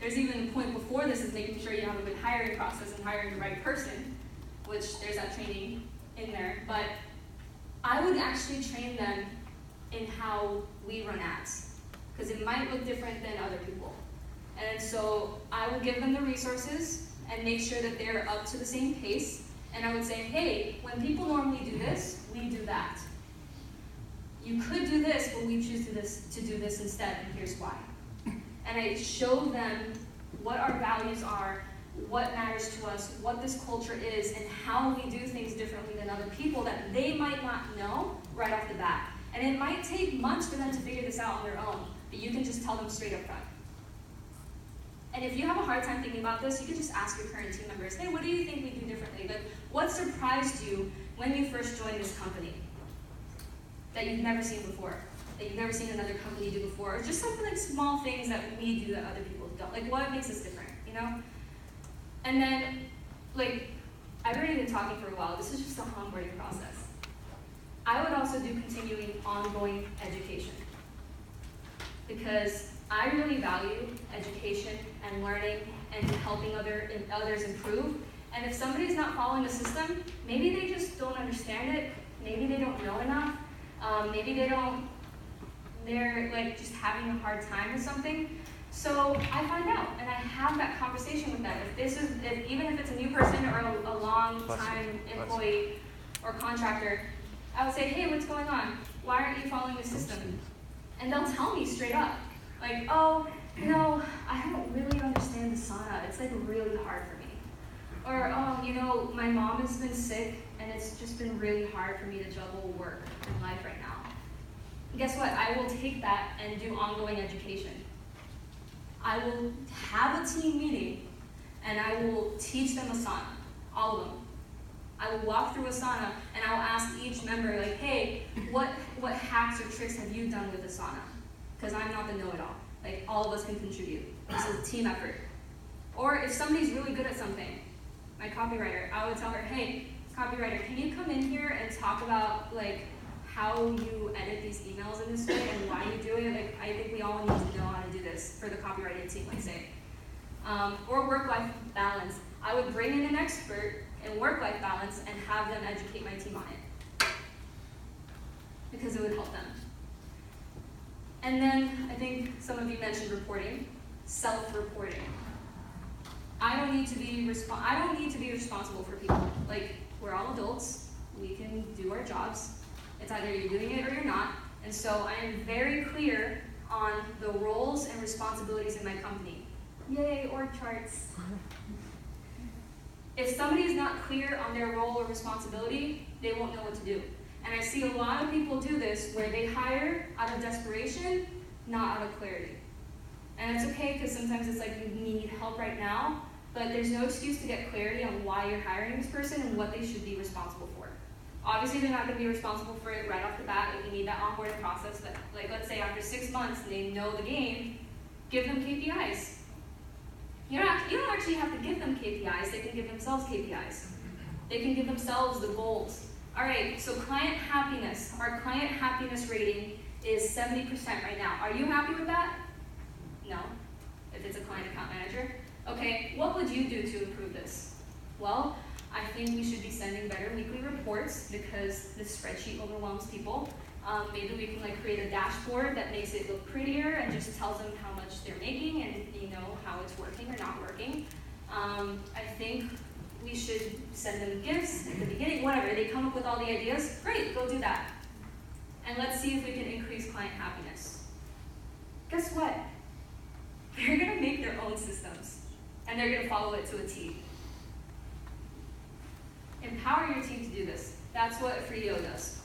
there's even a point before this is making sure you have a good hiring process and hiring the right person, which there's that training in there. But I would actually train them in how we run ads, because it might look different than other people. And so I will give them the resources and make sure that they're up to the same pace. And I would say, hey, when people normally do this, we do that. You could do this, but we choose to do this instead, and here's why. And I show them what our values are, what matters to us, what this culture is, and how we do things differently than other people that they might not know right off the bat. And it might take months for them to figure this out on their own, but you can just tell them straight up front. And if you have a hard time thinking about this, you can just ask your current team members, hey, what do you think we do differently? Like, what surprised you when you first joined this company that you've never seen before, that you've never seen another company do before, or just something like small things that we do that other people don't? Like, what makes us different, you know? And then, like, I've already been talking for a while. This is just a onboarding process. I would also do continuing ongoing education, because I really value education and learning and helping others improve. And if somebody's not following the system, maybe they just don't understand it, maybe they don't know enough, maybe they're like just having a hard time with something. So I find out and I have that conversation with them. Even if it's a new person or a long time employee or contractor, I would say, hey, what's going on? Why aren't you following the system? And they'll tell me straight up. Like, oh, I don't really understand the sauna. It's like really hard for me. Or, oh, my mom has been sick and it's just been really hard for me to juggle work and life right now. Guess what? I will take that and do ongoing education. I will have a team meeting and I will teach them Asana, all of them. I will walk through Asana and I will ask each member, like, hey, what hacks or tricks have you done with Asana? Because I'm not the know-it-all. Like, all of us can contribute. This is a team effort. Or if somebody's really good at something, my copywriter, I would tell her, hey, copywriter, can you come in here and talk about, like, how you edit these emails in this way and why you do it? Like, I think we all need to know how to do this for the copywriting team, let's say. Or work-life balance. I would bring in an expert in work-life balance and have them educate my team on it, because it would help them. And then I think some of you mentioned reporting, self-reporting. I don't need to be responsible for people. Like, we're all adults. We can do our jobs. It's either you're doing it or you're not. And so I am very clear on the roles and responsibilities in my company. Yay, org charts. If somebody is not clear on their role or responsibility, they won't know what to do. And I see a lot of people do this where they hire out of desperation, not out of clarity. And it's okay, because sometimes it's like you need help right now, but there's no excuse to get clarity on why you're hiring this person and what they should be responsible for. Obviously, they're not going to be responsible for it right off the bat. Like, you need that onboarding process. But like, let's say after 6 months and they know the game, give them KPIs. You don't actually have to give them KPIs. They can give themselves KPIs. They can give themselves the goals. All right, so client happiness. Our client happiness rating is 70% right now. Are you happy with that? No, if it's a client account manager. Okay, what would you do to improve this? Well, I think we should be sending better weekly reports, because this spreadsheet overwhelms people. Maybe we can create a dashboard that makes it look prettier and just tells them how much they're making and how it's working or not working. I think we should send them gifts at the beginning, whatever. They come up with all the ideas, great, go do that. And let's see if we can increase client happiness. Guess what? They're gonna make their own systems and they're gonna follow it to a T. Empower your team to do this. That's what a free EO does.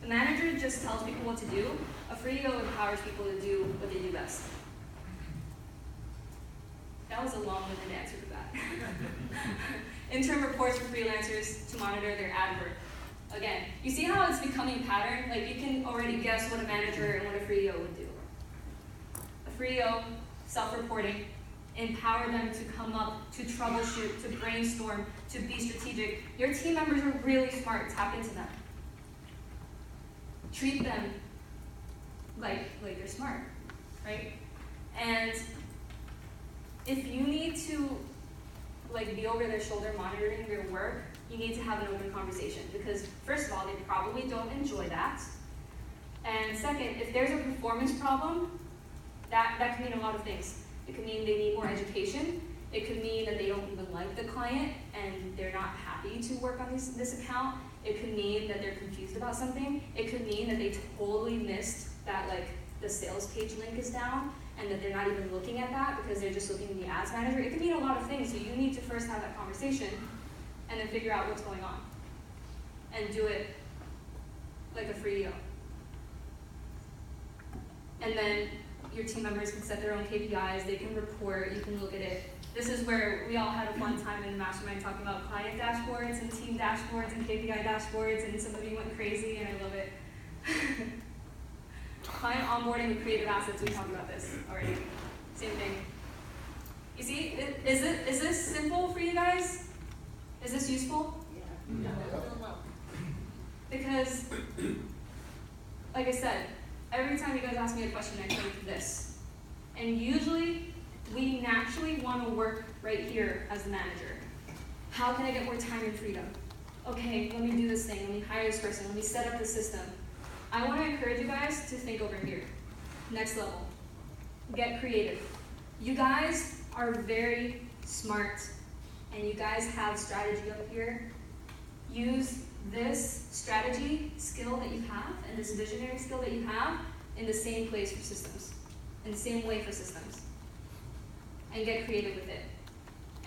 The manager just tells people what to do. A free EO empowers people to do what they do best. That was a long-winded answer to that. Interim reports for freelancers to monitor their ad work. Again, you see how it's becoming a pattern? Like, you can already guess what a manager and what a free EO would do. A free EO, self-reporting, empower them to come up, to troubleshoot, to brainstorm, to be strategic. Your team members are really smart. Tap into them. Treat them like they're smart, right? And if you need to be over their shoulder monitoring your work, you need to have an open conversation because first of all, they probably don't enjoy that. And second, if there's a performance problem, that can mean a lot of things. It could mean they need more education. It could mean that they don't even like the client and they're not happy to work on this account. It could mean that they're confused about something. It could mean that they totally missed that like the sales page link is down and that they're not even looking at that because they're just looking at the ads manager. It could mean a lot of things, so you need to first have that conversation and then figure out what's going on and do it like a free EO. And then your team members can set their own KPIs, they can report, you can look at it. This is where we all had a fun time in the mastermind talking about client dashboards and team dashboards and KPI dashboards, and some of you went crazy and I love it. Client onboarding with creative assets, we talked about this already. Same thing. You see, is this simple for you guys? Is this useful? Yeah. Because, like I said, every time you guys ask me a question, I think this. And usually, we naturally want to work right here as the manager. How can I get more time and freedom? Okay, let me do this thing, let me hire this person, let me set up the system. I want to encourage you guys to think over here. Next level. Get creative. You guys are very smart, and you guys have strategy up here. Use this strategy skill that you have, and this visionary skill that you have, in the same place for systems, in the same way for systems. And get creative with it.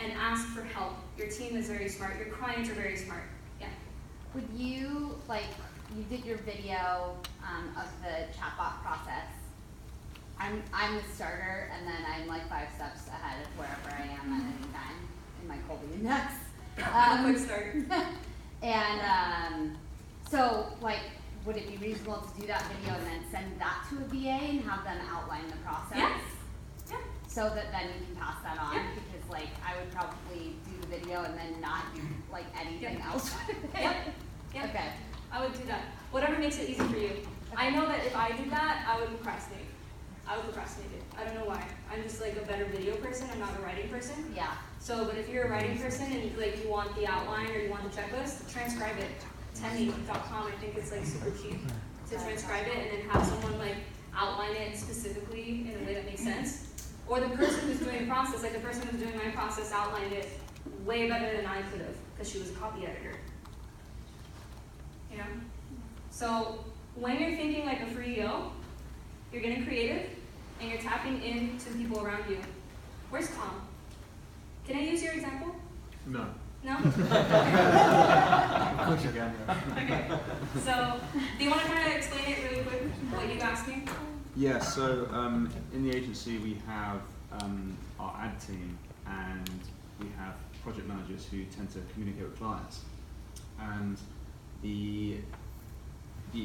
And ask for help. Your team is very smart. Your clients are very smart. Yeah. Would you, like, you did your video of the chatbot process. I'm the starter, and then I'm like 5 steps ahead of wherever I am at any time in my Colby Index. Quick start. And so, like, would it be reasonable to do that video and then send that to a VA and have them outline the process? Yes. Yeah. So that then you can pass that on, Yeah. because like I would probably do the video and then not do like anything Yeah. else. Yeah. Yeah. Okay. I would do that. Whatever makes it easy for you. I know that if I did that, I would procrastinate. I would procrastinate it. I don't know why. I'm just like a better video person. I'm not a writing person. Yeah. So, but if you're a writing person and like you want the outline or you want the checklist, transcribe it. Temi.com, I think it's like super cheap to transcribe it and then have someone like outline it specifically in a way that makes sense. Or the person who's doing the process, like the person who's doing my process outlined it way better than I could have because she was a copy editor. You know? So when you're thinking like a free EO, you're getting creative and you're tapping into people around you. Where's Tom? Can I use your example? No. No? Of course you can. Okay. So, do you want to kind of explain it really quick, what you asked me? Yeah, so in the agency we have our ad team and we have project managers who tend to communicate with clients. And the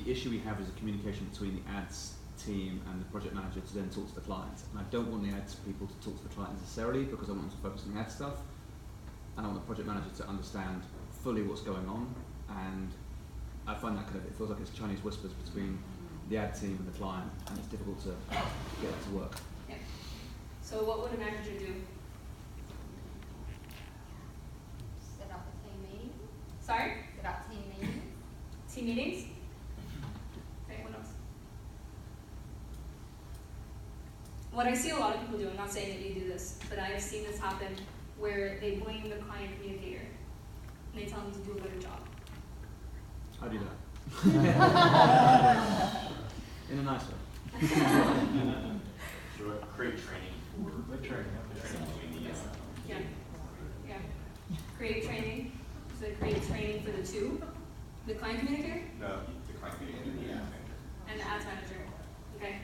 issue we have is a communication between the ads team and the project manager to then talk to the client. And I don't want the ads people to talk to the client necessarily because I want them to focus on the ad stuff. And I want the project manager to understand fully what's going on. And I find that it feels like it's Chinese whispers between the ad team and the client, and it's difficult to get it to work. Yeah. So what would a manager do? Set up a team meeting. Sorry? Set up team meetings. Team meetings? Okay, what else? What I see a lot of people do, I'm not saying that you do this, but I have seen this happen where they blame the client communicator and they tell them to do a better job. I do that. In a nice way. So create training for the training between the Yeah. Yeah. Create training. So create training for the two. The client communicator the client meeting and the ad manager. and the ads manager. Okay.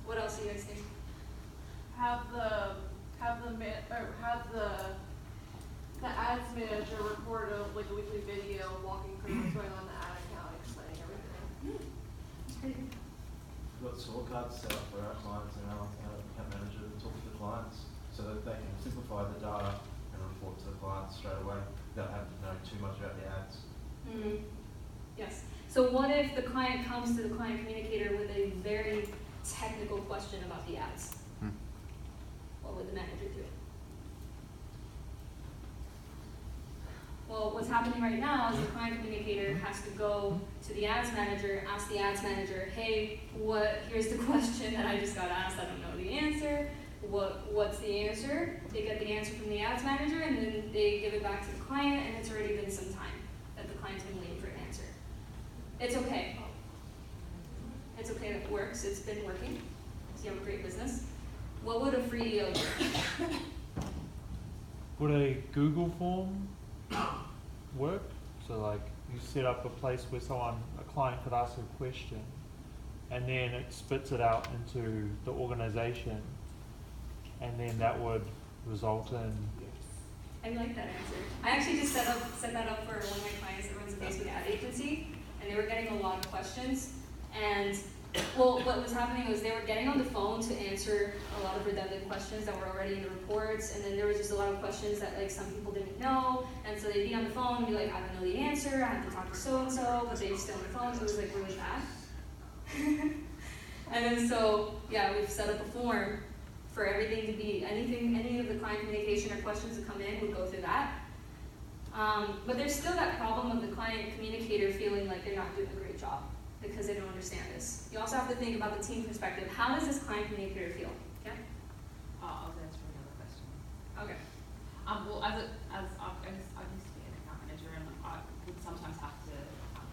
What else do you guys think? Have the ads manager record a weekly video walking through what's going on in the ad account, explaining everything. We've got scorecards set up for our clients and our account manager to talk to the clients so that they can simplify the data and report to the clients straight away without having to know too much about the ads. Mm-hmm. Yes. So what if the client comes to the client communicator with a very technical question about the ads? What would the manager do? Well, what's happening right now is the client communicator has to go to the ads manager, ask the ads manager, hey, here's the question that I just got asked, I don't know the answer. What's the answer? They get the answer from the ads manager, and then they give it back to the client, and it's already been some time that the client's been waiting for an answer. It's okay. It's okay that it works. It's been working. So you have a great business. What would a free EO do? Would a Google form work? So like you set up a place where a client could ask a question, and then it spits it out into the organization, and then that would result in. I like that answer. I actually just set that up for one of my clients that runs a Facebook ad agency, and they were getting a lot of questions. And well, what was happening was they were getting on the phone to answer a lot of redundant questions that were already in the reports, and then there was just a lot of questions that like some people didn't know, and so they'd be on the phone and be like, I don't know the answer, I have to talk to so and so, but they'd stay on the phone, so it was like really bad. And then so yeah, we've set up a form for everything to be any of the client communication or questions that come in would go through that. But there's still that problem of the client communicator feeling like they're not doing a great job because they don't understand this. You also have to think about the team perspective. How does this client communicator feel? Yeah? I'll answer another question. Okay. Well, I used to be an account manager, and I would sometimes have to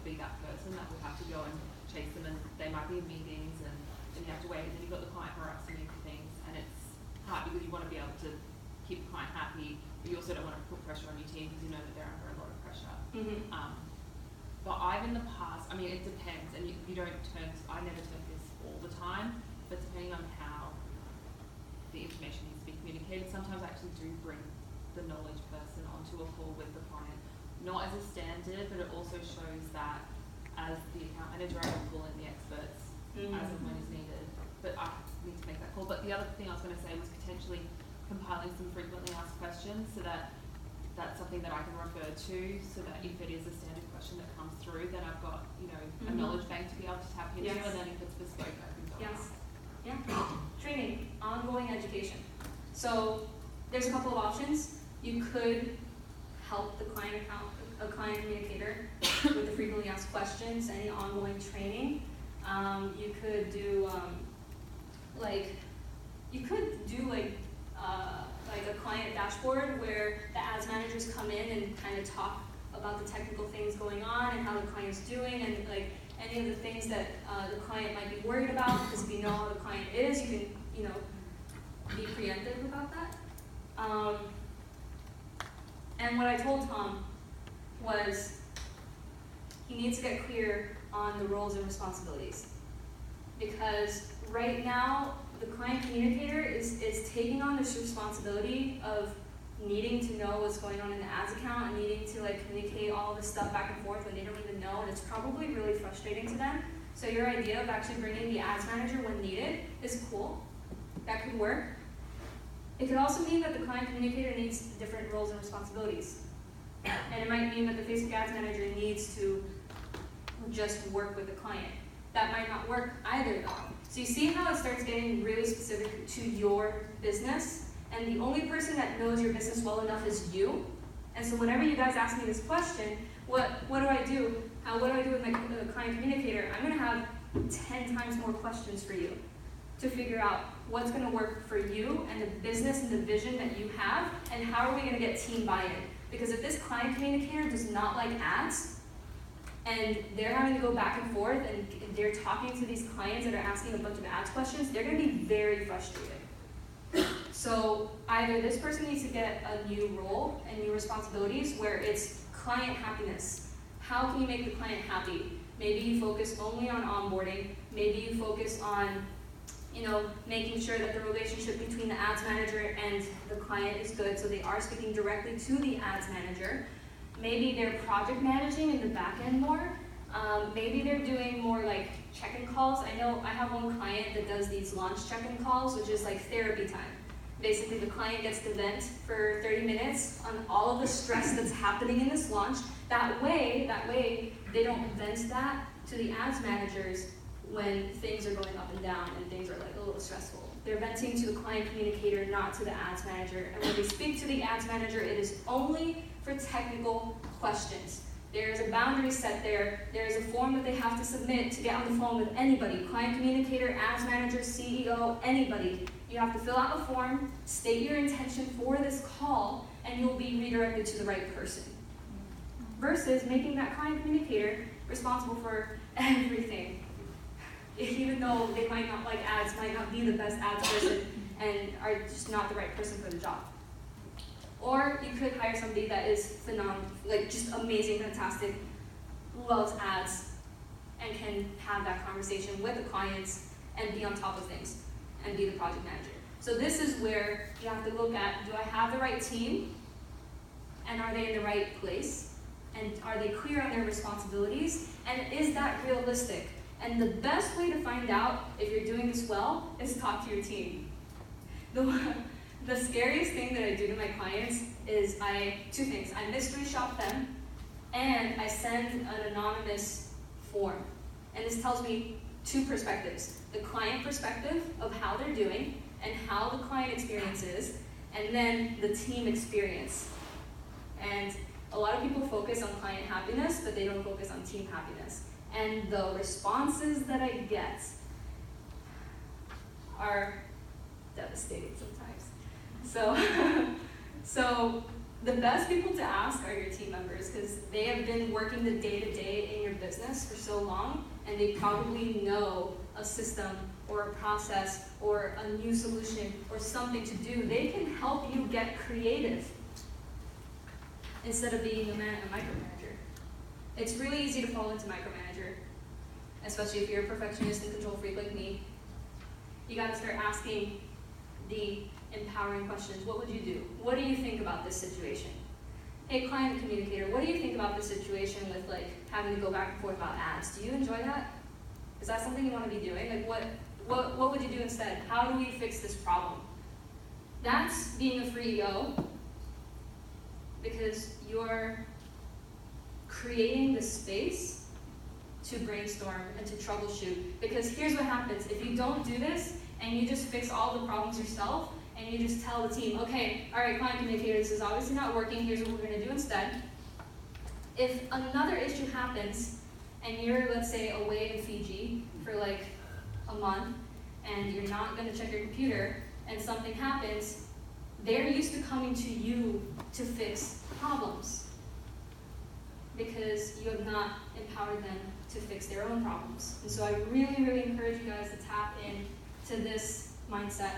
be that person that would have to go and chase them, and they might be in meetings, and then you have to wait, and then you've got the client harassing you for things, and it's hard because you want to be able to keep the client happy, but you also don't want to put pressure on your team because you know that they're under a lot of pressure. Mm-hmm. But I've in the past, I mean, it depends, and you don't turn, I never turn this all the time, but depending on how the information needs to be communicated, sometimes I actually do bring the knowledge person onto a call with the client. Not as a standard, but it also shows that as the account manager, I will pull in the experts as and when is needed. But I need to make that call. But the other thing I was going to say was potentially compiling some frequently asked questions so that that's something that I can refer to, so that if it is a standard question that comes through, then I've got, a knowledge bank to be able to tap into, and then if it's bespoke, I can go Yes. Yeah. Training, ongoing education. So there's a couple of options. You could help the client communicator with the frequently asked questions, any ongoing training. You could do like a client dashboard where the ads managers come in and kind of talk about the technical things going on and how the client's doing, and like any of the things that the client might be worried about, because if you know how the client is, you can be preemptive about that. And what I told Tom was he needs to get clear on the roles and responsibilities, because right now the client communicator is taking on this responsibility of needing to know what's going on in the ads account and needing to like communicate all this stuff back and forth when they don't even know, and it's probably really frustrating to them. So your idea of actually bringing the ads manager when needed is cool. That could work. It could also mean that the client communicator needs different roles and responsibilities. And it might mean that the Facebook ads manager needs to just work with the client. That might not work either though. So you see how it starts getting really specific to your business, and the only person that knows your business well enough is you. And so whenever you guys ask me this question, what do I do? What do I do with my client communicator? I'm gonna have 10 times more questions for you to figure out what's gonna work for you and the business and the vision that you have, and how are we gonna get team buy-in? Because if this client communicator does not like ads, and they're having to go back and forth, and they're talking to these clients that are asking a bunch of ads questions, they're gonna be very frustrated. So either this person needs to get a new role and new responsibilities where it's client happiness. How can you make the client happy? Maybe you focus only on onboarding. Maybe you focus on making sure that the relationship between the ads manager and the client is good, so they are speaking directly to the ads manager. Maybe they're project managing in the back end more. Maybe they're doing more like check-in calls. I know I have one client that does these launch check-in calls, which is like therapy time. Basically, the client gets to vent for 30 minutes on all of the stress that's happening in this launch. That way, they don't vent that to the ads managers when things are going up and down and things are like a little stressful. They're venting to the client communicator, not to the ads manager. And when they speak to the ads manager, it is only for technical questions. There's a boundary set there. There's a form that they have to submit to get on the phone with anybody, client communicator, ads manager, CEO, anybody. You have to fill out a form, state your intention for this call, and you'll be redirected to the right person. Versus making that client communicator responsible for everything. Even though they might not like ads, might not be the best ads person, and are just not the right person for the job. Or you could hire somebody that is phenomenal, like just amazing, fantastic, loves ads, and can have that conversation with the clients and be on top of things and be the project manager. So this is where you have to look at, do I have the right team? And are they in the right place? And are they clear on their responsibilities? And is that realistic? And the best way to find out if you're doing this well is talk to your team. The scariest thing that I do to my clients is two things. I mystery shop them, and I send an anonymous form. And this tells me two perspectives. The client perspective of how they're doing and how the client experience is, and then the team experience. And a lot of people focus on client happiness, but they don't focus on team happiness. And the responses that I get are devastating sometimes. So the best people to ask are your team members, because they have been working the day-to-day in your business for so long, and they probably know a system or a process or a new solution or something to do. They can help you get creative instead of being a micromanager. It's really easy to fall into micromanager, especially if you're a perfectionist and control freak like me. You gotta start asking the empowering questions. What would you do? What do you think about this situation? Hey, client communicator, what do you think about this situation with like having to go back and forth about ads? Do you enjoy that? Is that something you want to be doing? Like what would you do instead? How do we fix this problem? That's being a free EO, because you're creating the space to brainstorm and to troubleshoot. Because here's what happens. If you don't do this and you just fix all the problems yourself and you just tell the team, okay, all right, client communicator, this is obviously not working. Here's what we're going to do instead. If another issue happens and you're, let's say, away in Fiji for like a month and you're not going to check your computer and something happens, they're used to coming to you to fix problems because you have not empowered them to fix their own problems. And so I really, really encourage you guys to tap into this mindset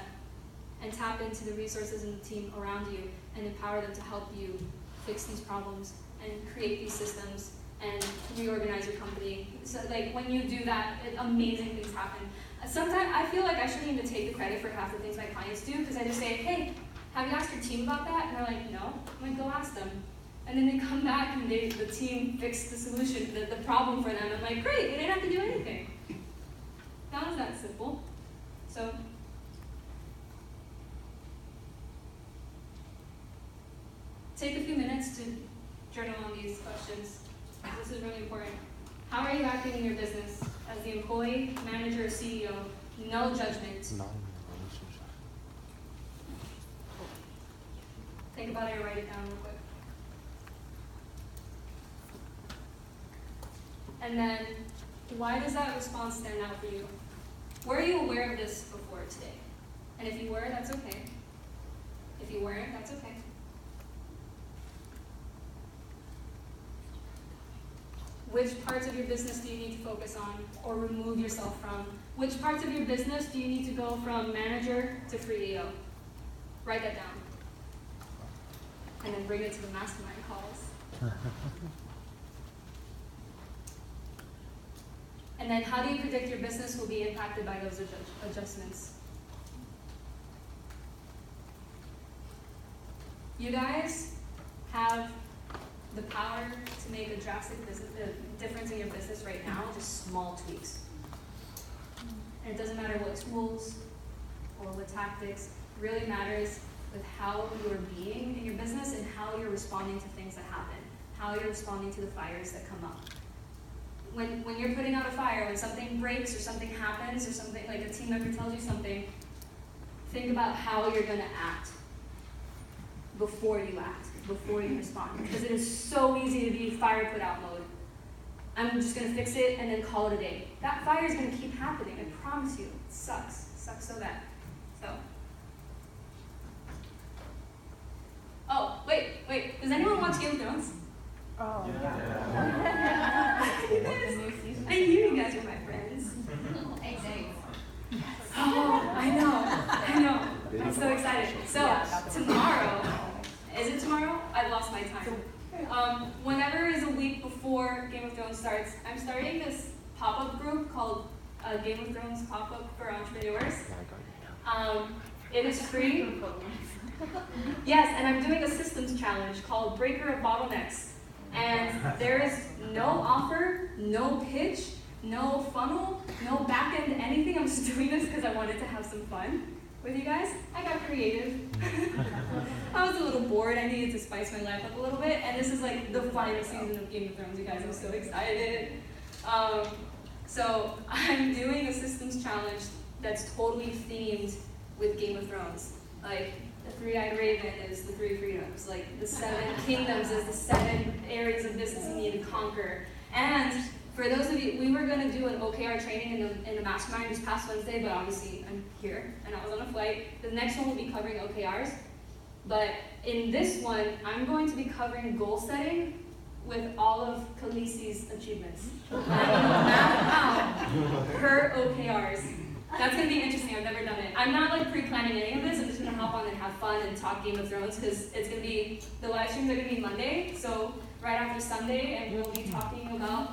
and tap into the resources in the team around you and empower them to help you fix these problems and create these systems and reorganize your company. So like when you do that, amazing things happen. Sometimes I feel like I shouldn't even take the credit for half the things my clients do, because I just say, hey, have you asked your team about that? And they're like, no. I'm like, go ask them. And then they come back and the team fixed the solution, the problem for them. I'm like, great, they didn't have to do anything. That was that simple. So take a few minutes to journal on these questions. This is really important. How are you acting in your business? As the employee, manager, or CEO, no judgment. Think about it or write it down real quick. And then, why does that response stand out for you? Were you aware of this before today? And if you were, that's okay. If you weren't, that's okay. Which parts of your business do you need to focus on or remove yourself from? Which parts of your business do you need to go from manager to free EO? Write that down. And then bring it to the mastermind calls. And then how do you predict your business will be impacted by those adjustments? You guys have the power to make a drastic difference in your business right now, just small tweaks. And it doesn't matter what tools or what tactics, it really matters with how you're being in your business and how you're responding to things that happen, how you're responding to the fires that come up. When you're putting out a fire, when something breaks or something happens or something, like a team member tells you something, think about how you're going to act before you act. before you respond, because it is so easy to be fire put out mode. I'm just gonna fix it and then call it a day. That fire is gonna keep happening, I promise you. It sucks. It sucks so bad. So. Oh, wait. Does anyone watch Game of Thrones? Oh. I knew you guys were my friends. Hey, thanks. Oh, I know. I'm so excited. So, tomorrow, is it tomorrow? I lost my time. Whenever is a week before Game of Thrones starts, I'm starting this pop-up group called Game of Thrones Pop-Up for Entrepreneurs. It is free. Yes, and I'm doing a systems challenge called Breaker of Bottlenecks. And there is no offer, no pitch, no funnel, no back-end anything. I'm just doing this because I wanted to have some fun with you guys. I got creative. I was a little bored. I needed to spice my life up a little bit. And this is like the final season of Game of Thrones, you guys. I'm so excited. So I'm doing a systems challenge that's totally themed with Game of Thrones. Like, the three-eyed raven is the 3 freedoms. Like, the 7 kingdoms is the 7 areas of business you need to conquer. And for those of you, we were going to do an OKR training in the mastermind this past Wednesday, but obviously I'm here and I was on a flight. The next one will be covering OKRs. But in this one, I'm going to be covering goal setting with all of Khaleesi's achievements. I'm going to map out her OKRs. That's going to be interesting. I've never done it. I'm not like pre-planning any of this. I'm just going to hop on and have fun and talk Game of Thrones because it's going to be, the live streams are going to be Monday, so right after Sunday, and we'll be talking about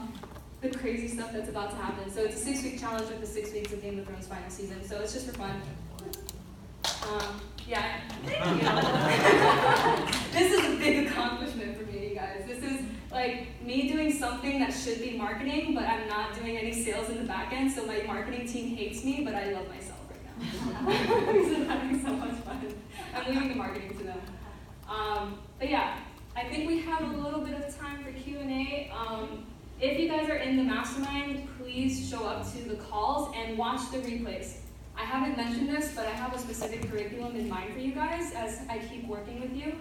the crazy stuff that's about to happen. So it's a 6-week challenge with the 6 weeks of Game of Thrones final season. So it's just for fun. Yeah, thank you. This is a big accomplishment for me, you guys. This is like me doing something that should be marketing, but I'm not doing any sales in the back end, so my marketing team hates me, but I love myself right now. Because I'm having so much fun. I'm leaving the marketing to them. But yeah, I think we have a little bit of time for Q&A. If you guys are in the mastermind, please show up to the calls and watch the replays. I haven't mentioned this, but I have a specific curriculum in mind for you guys as I keep working with you.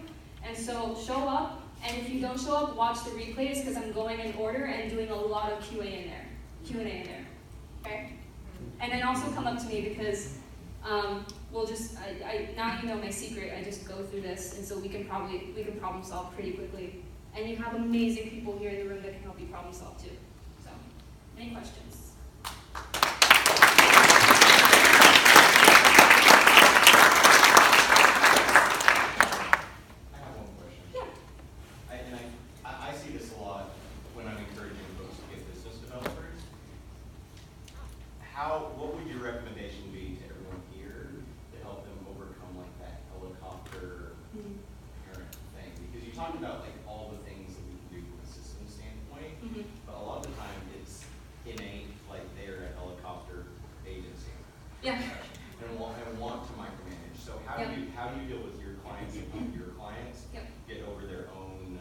And so show up, and if you don't show up, watch the replays because I'm going in order and doing a lot of Q&A in there. Okay? And then also come up to me because we'll just, now you know my secret, I just go through this, and so we can problem solve pretty quickly. And you have amazing people here in the room that can help you problem solve too. So, any questions? I see this a lot when I'm encouraging folks to get business developers. What would your recommendation be to everyone here to help them overcome like that helicopter parent thing? Because you talked about like all the things that we can do from a system standpoint, but a lot of the time it's innate, like they're a helicopter agency. Yeah. And want to micromanage. So how do you deal with your clients and help your clients get over their own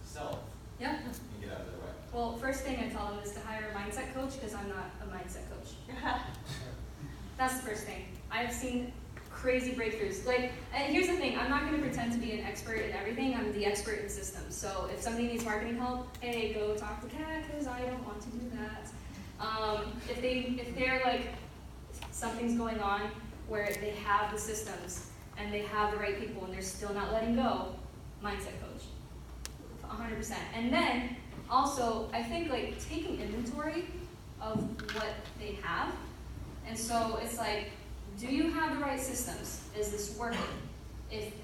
self and get out of their way? Well, first thing I tell them is to hire a mindset coach because I'm not a mindset coach. That's the first thing. I've seen crazy breakthroughs. Like, and here's the thing, I'm not going to pretend to be an expert in everything. I'm the expert in systems. So if somebody needs marketing help, hey, go talk to Kat because I don't want to do that. If they're like, something's going on where they have the systems and they have the right people and they're still not letting go, mindset coach. 100%. And then also, I think like taking inventory of what they have. And so it's like, do you have the right systems? Is this working?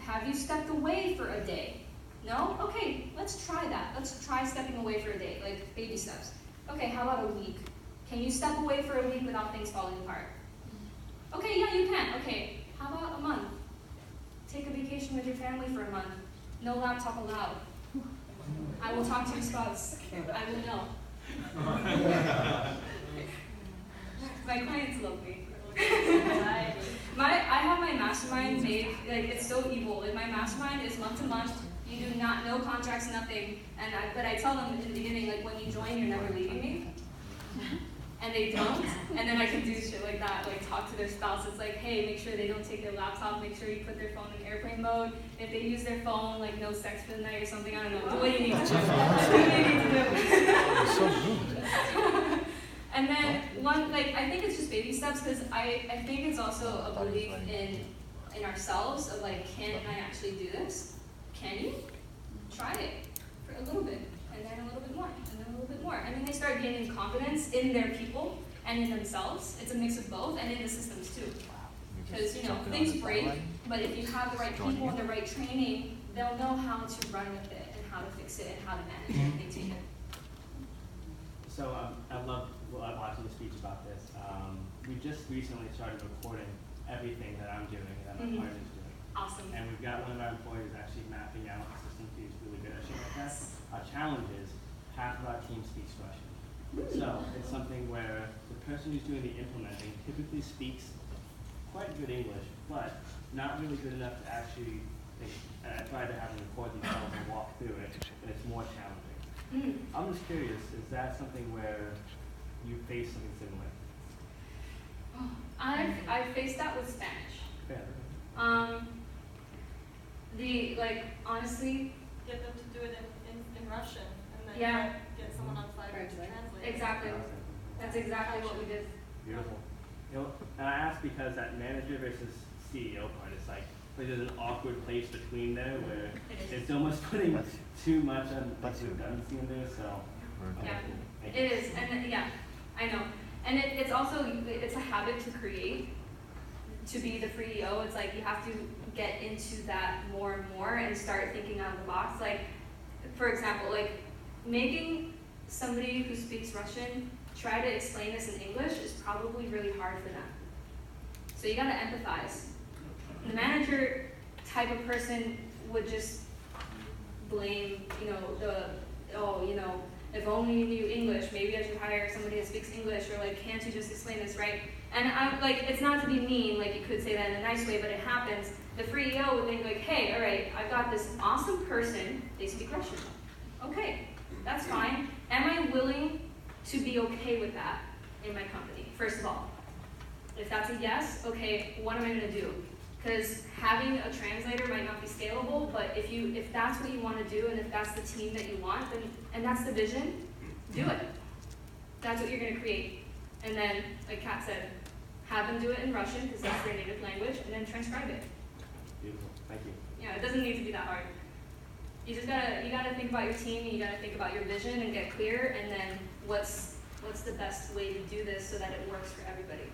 Have you stepped away for a day? No? Okay, let's try that. Let's try stepping away for a day, like baby steps. Okay, how about a week? Can you step away for a week without things falling apart? Okay, yeah, you can. Okay, how about a month? Take a vacation with your family for a month. No laptop allowed. I will talk to your spouse. I will know. My clients love me. I have my mastermind made, like, it's so evil. Like, my mastermind is month to month. You do not know contracts, nothing. But I tell them in the beginning, like, when you join, you're never leaving me. and they don't, and then I can do shit like that, like talk to their spouse. It's like, hey, make sure they don't take their laptop, make sure you put their phone in airplane mode. If they use their phone, like no sex for the night or something, I don't know. Do what you need to do. Do what you need to do. So good. And then one, like, I think it's just baby steps, because I think it's also a belief in ourselves of like, can I actually do this? Can you? Try it for a little bit, and then a little bit more, and then a little bit more. And then they start gaining confidence in their people and in themselves. It's a mix of both, and in the systems too. Because, you know, things break, but if you have the right people and the right training, they'll know how to run with it and how to fix it and how to manage it and maintain it. So I love watching the speech about this. We just recently started recording everything that I'm doing and that my partner's doing. Awesome. And we've got one of our employees actually mapping out the system. He's really good at shit like that. Our challenge is half of our team speaks Russian. So it's something where the person who's doing the implementing typically speaks quite good English, but not really good enough to actually think. And I tried to have them record themselves and walk through it, and it's more challenging. I'm just curious, is that something where you face something similar? I've faced that with Spanish. Fair. Honestly, Get them to do it in Russian, and then Yeah. get someone on site to translate. exactly. That's exactly what we did. Beautiful. You know, and I ask because that manager versus CEO part is like there's an awkward place between there where It is. it's almost putting too much on redundancy in there, so. Yeah. Thank you. It is, and yeah, I know. And it's also, it's a habit to create, to be the free EO. It's like you have to get into that more and more and start thinking out of the box. Like, for example, like making somebody who speaks Russian try to explain this in English is probably really hard for them. So you gotta empathize. The manager type of person would just blame, if only you knew English, maybe I should hire somebody that speaks English, or like, can't you just explain this, right? And I'm like, it's not to be mean, like you could say that in a nice way, but it happens. The free EO would think like, hey, all right, I've got this awesome person, they speak Russian. Okay, that's fine. Am I willing to be okay with that in my company, first of all? If that's a yes, okay, what am I gonna do? Because having a translator might not be scalable, but if that's what you want to do, and if that's the team that you want, then, and that's the vision, do it. That's what you're going to create. And then, like Kat said, have them do it in Russian, because that's their native language, and then transcribe it. Beautiful, thank you. Yeah, it doesn't need to be that hard. You gotta think about your team, and you gotta think about your vision and get clear, and then what's the best way to do this so that it works for everybody.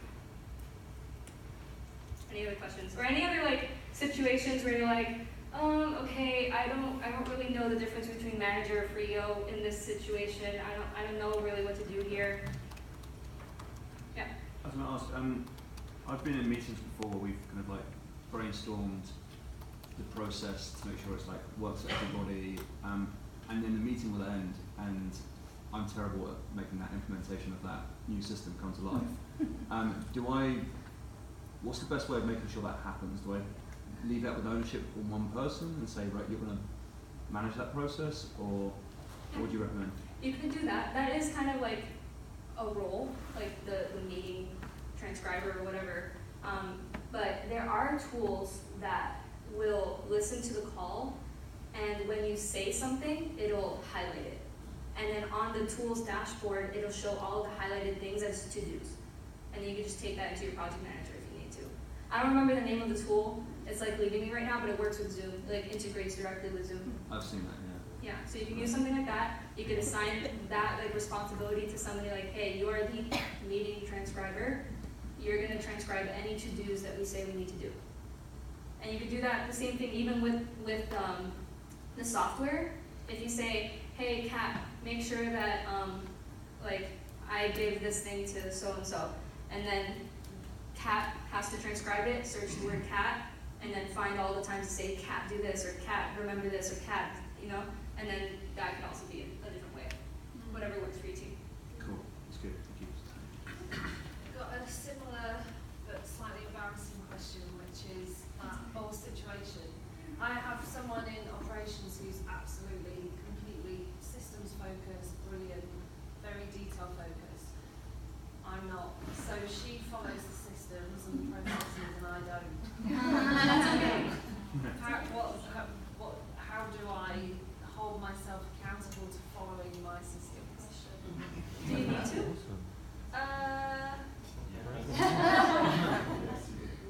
Any other questions? Or any other like situations where you're like, okay, I don't really know the difference between manager or free EO in this situation. I don't know really what to do here. Yeah. I was going to ask, I've been in meetings before where we've kind of like brainstormed the process to make sure it's like works for everybody, and then the meeting will end, and I'm terrible at making that implementation of that new system come to life. What's the best way of making sure that happens? Do I leave that with ownership on one person and say, right, you're going to manage that process, or what would you recommend? You can do that. That is kind of like a role, like the meeting transcriber or whatever. But there are tools that will listen to the call, and when you say something, it'll highlight it. And then on the tools dashboard, it'll show all the highlighted things as to-dos. And then you can just take that into your project manager if you need to. I don't remember the name of the tool. It's like leaving me right now, but it works with Zoom. It like integrates directly with Zoom. I've seen that, yeah. Yeah, so you can use something like that. You can assign that like responsibility to somebody like, hey, you are the meeting transcriber. You're gonna transcribe any to-dos that we say we need to do. And you can do that, the same thing even with the software. If you say, hey, Kat, make sure that like I gave this thing to so-and-so, and then Kat has to transcribe it, search the word Kat, and then find all the times to say, Kat, do this, or Kat, remember this, or Kat, and then that can also be a different way. Whatever works for your team. Cool, that's good, thank you. Got a similar but slightly embarrassing question, which is that whole situation. I have someone in operations who's absolutely, completely systems focused, brilliant, very detail focused. follows the systems and processes and I don't. That's okay. How do I hold myself accountable to following my systems? Do you need to?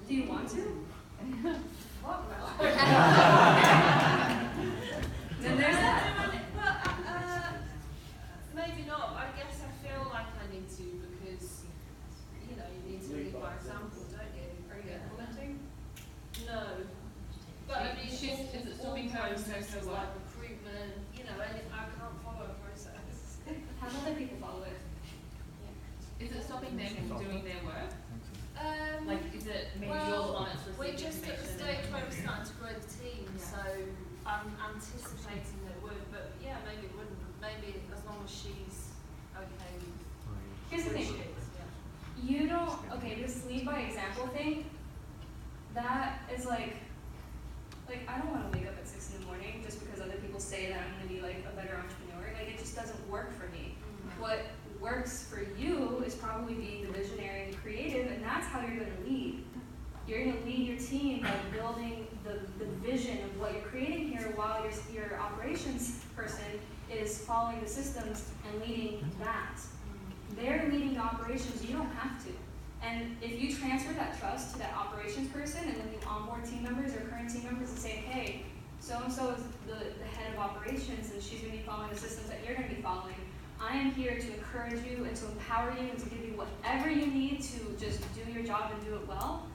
Do you want to? What? Then there's that. Maybe not. I guess I feel like I need to because, you know, you need to lead by example, don't you? Are you implementing? No. But I mean, Is it stopping her processes like recruitment, you know, I can't follow a process. Have other people follow it. Is it stopping them from doing their work? Like, is it maybe Well, you're the one that's we're receiving just at the information? stage where we're starting to grow the team, Yeah. so I'm anticipating that it would, but yeah, maybe it wouldn't. Maybe as long as she's okay with Here's the where thing. she is, yeah. You don't, okay, this lead by example thing, that is like I don't want to wake up at 6 in the morning just because other people say that I'm going to be like a better entrepreneur. Like it just doesn't work for me. What works for you is probably being the visionary and creative, and that's how you're going to lead. You're going to lead your team by building the vision of what you're creating here while your operations person is following the systems and leading that. They're leading the operations, you don't have to. And if you transfer that trust to that operations person and then you onboard team members or current team members and say, hey, so-and-so is the head of operations and she's going to be following the systems that you're going to be following. I am here to encourage you and to empower you and to give you whatever you need to just do your job and do it well.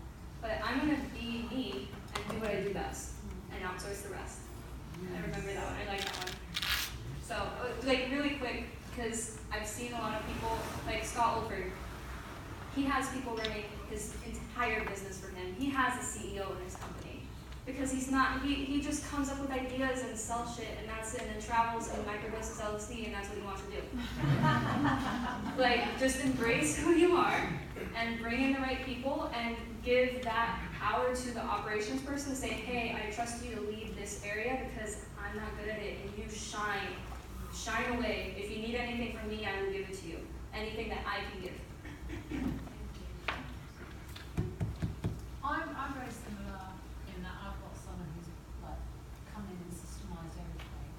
But I'm going to be me and do what I do best and outsource the rest. I remember that one. I like that one. So, like really quick, because I've seen a lot of people, like Scott Olford, he has people running his entire business for him. He has a CEO in his company. Because he's not, he just comes up with ideas and sells shit and that's it, and then travels and microdoses LSD and that's what he wants to do. Like, just embrace who you are and bring in the right people and give that power to the operations person to say, hey, I trust you to lead this area because I'm not good at it and you shine. Shine away. If you need anything from me, I will give it to you. Anything that I can give. I'm very similar in that I've got someone who's like come in and systemise everything,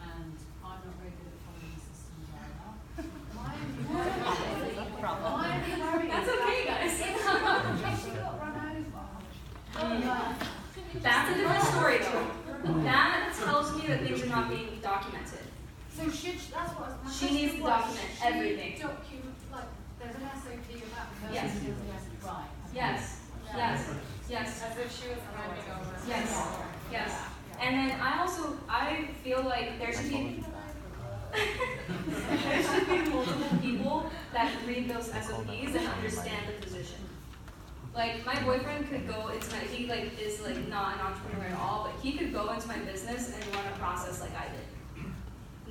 and I'm not very good at following the systems either. My only worry That's okay, guys. she got run over. That's a different story, though. That tells me that things are not being documented. So that's what my She question needs to was, document should everything. like, there's an SOP about the Yes. person who has to write. Yes, yes, yes, As if she was handing over. yes, yes. And then I feel like there should be there should be multiple people that read those SOPs and understand the position. Like my boyfriend could go into my, he like is like not an entrepreneur at all, but he could go into my business and run a process like I did.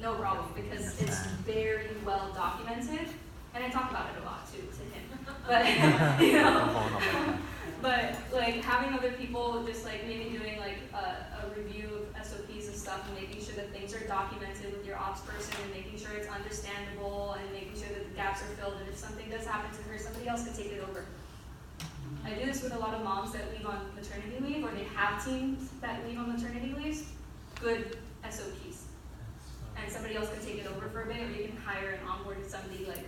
No problem, because it's very well documented, and I talk about it a lot too to him. But you know, but like having other people just like maybe doing like a review of SOPs and stuff, and making sure that things are documented with your ops person, and making sure it's understandable, and making sure that the gaps are filled. And if something does happen to her, somebody else can take it over. I do this with a lot of moms that leave on maternity leave, or they have teams that leave on maternity leaves. Good SOPs. And somebody else can take it over for a bit, or you can hire and onboard somebody like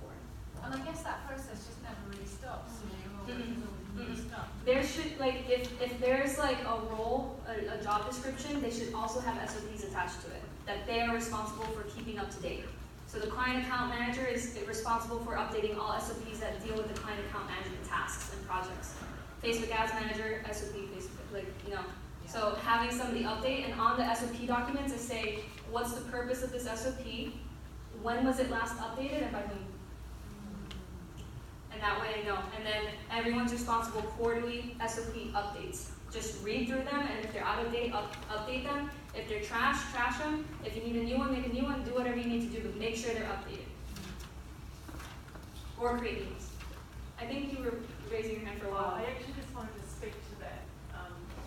for it. And I guess that process just never really stops. There should, like, if there's like a role, a job description, they should also have SOPs attached to it, that they are responsible for keeping up to date. So the client account manager is responsible for updating all SOPs that deal with the client account management tasks and projects. Facebook ads manager, SOP, Facebook, like, you know. So having somebody update, and on the SOP documents, it say, what's the purpose of this SOP? When was it last updated and by whom? And that way I know. And then everyone's responsible quarterly SOP updates. Just read through them, and if they're out of date, update them. If they're trash them. If you need a new one, make a new one. Do whatever you need to do, but make sure they're updated. Or create meetings. I think you were raising your hand for a while. I actually just wanted to speak to that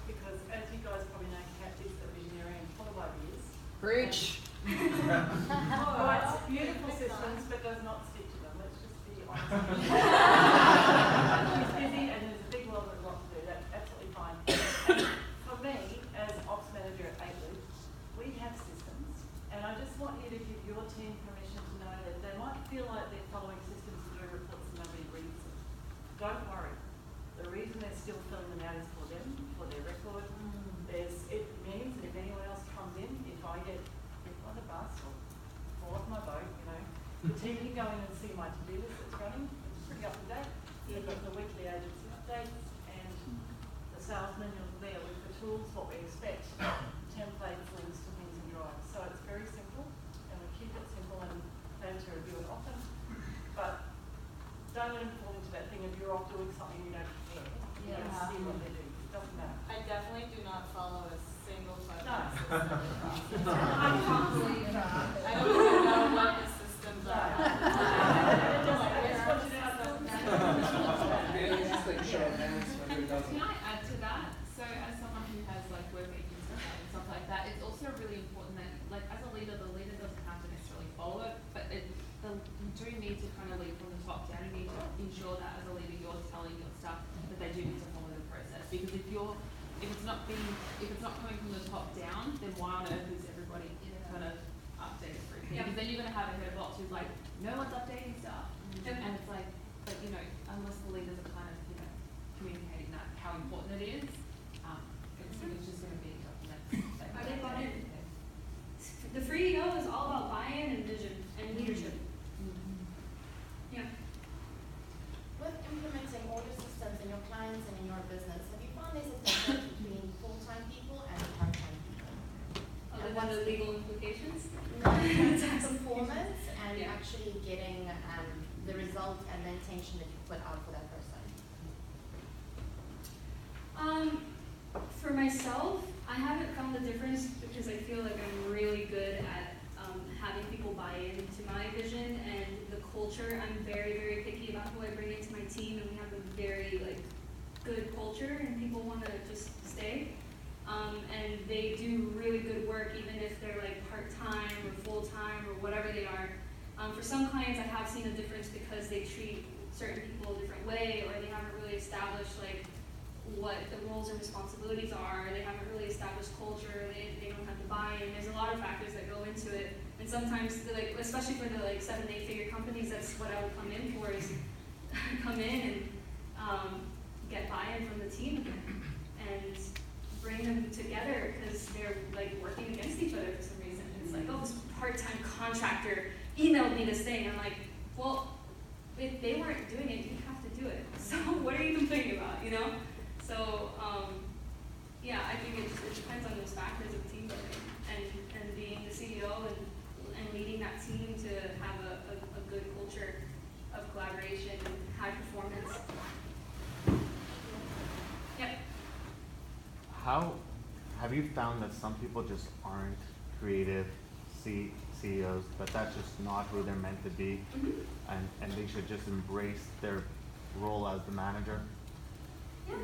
because, as you guys probably know, Kat is a visionary and full of ideas. Preach. Writes beautiful systems but does not stick to them. Let's just be honest. still filling them out as for them, for their record. It means that if anyone else comes in, if I get hit on the bus or fall off my boat, you know, the team can go in and see my to-do list that's running, which is pretty up to date. They've got the weekly agency updates and the sales manual there with the tools, what we expect, templates, links to things and drives. So it's very simple and we keep it simple and plan to review it often. But don't let them fall into that thing of you're off doing something you don't care. You don't see what they do. It doesn't matter. I definitely do not follow a single No. system. I can't believe that. I don't even know what the systems are. Can I add to that? So as someone who has like work agencies and stuff like that, it's also really important that like as a leader, the leader doesn't have to necessarily follow it, but you do need to kind of lead from the top down. You need to ensure that as a leader you're telling your staff that they do need to follow the process. Because if it's not coming from the top down, then why on earth is everybody kind of updated for it? Because then you're gonna have a head of ops who's like, no one's updating stuff. And it's like, but you know, unless the leaders are kind of, you know, communicating that how important it is, it's just going to be Are they bought in? The free EO is all about buy-in and vision and leadership. Yeah. With implementing all your systems in your clients and in your business, have you found there's a difference between full-time people and part-time people? Other than the legal implications? Performance and Yeah. actually getting the result and the intention that you put out for that person. For myself, I haven't found the difference because I feel like I'm really good at having people buy into my vision and the culture. I'm very, very picky about who I bring into my team, and we have a very good culture, and people want to just stay. And they do really good work, even if they're like part-time or full-time or whatever they are. For some clients, I have seen a difference because they treat certain people a different way, or they haven't really established like what the roles and responsibilities are. They haven't really established culture. They don't have the buy-in. There's a lot of factors that go into it. And sometimes, especially for the 7- to 8-figure companies, that's what I would come in for, is come in and get buy-in from the team and bring them together, because they're like working against each other for some reason. It's like, oh, this part-time contractor emailed me this thing. I'm like, well, if they weren't doing it, you have to do it. So what are you complaining about, you know? So, yeah, I think it depends on those factors of team building and being the CEO and leading that team to have a good culture of collaboration and high performance. Yep. How have you found that some people just aren't creative CEOs, but that's just not who they're meant to be, and they should just embrace their role as the manager? Yeah.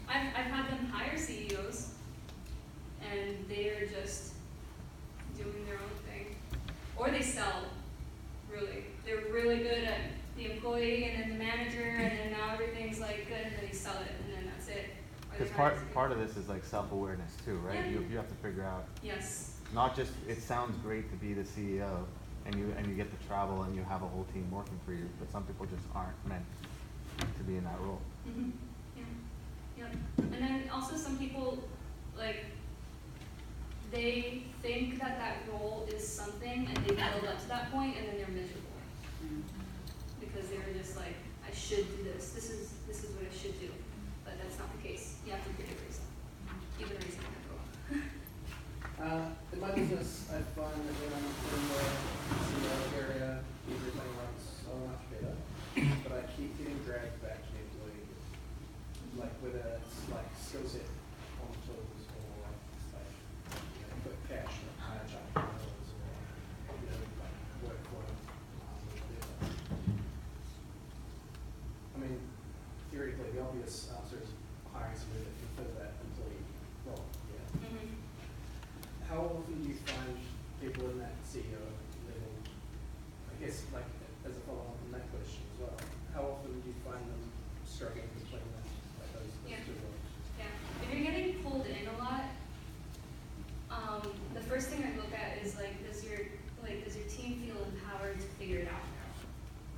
I've had them hire CEOs, and they're just doing their own thing. Or they sell, really. They're really good at the employee and then the manager, and then now everything's like good, and then they sell it, and then that's it. Because part of this is like self-awareness too, right? Yeah. You have to figure out. Yes. Not just, it sounds great to be the CEO, and you get to travel and you have a whole team working for you, but some people just aren't meant to be in that role. Mm-hmm. Yeah. Yep. And then also some people, like, they think that that role is something, and they build up to that point, and then they're miserable. Because they're just like, I should do this. This is what I should do. But that's not the case. You have to create a reason. Give a reason for that role. In my business, I find that when I'm in the CEO area, everything runs so much better, but I keep getting dragged back to the employee. Like whether it's like skill set on tools or like quick cash or higher charge models or like workflow. I mean, theoretically, the obvious answer is hiring somebody that can fill that employee role. Yeah. Mm-hmm. How often do you find people in that CEO level, I guess, like, as a follow-up on that question as well, how often do you find them struggling between that, like those two roles? Yeah. If you're getting pulled in a lot, the first thing I look at is like, does your team feel empowered to figure it out?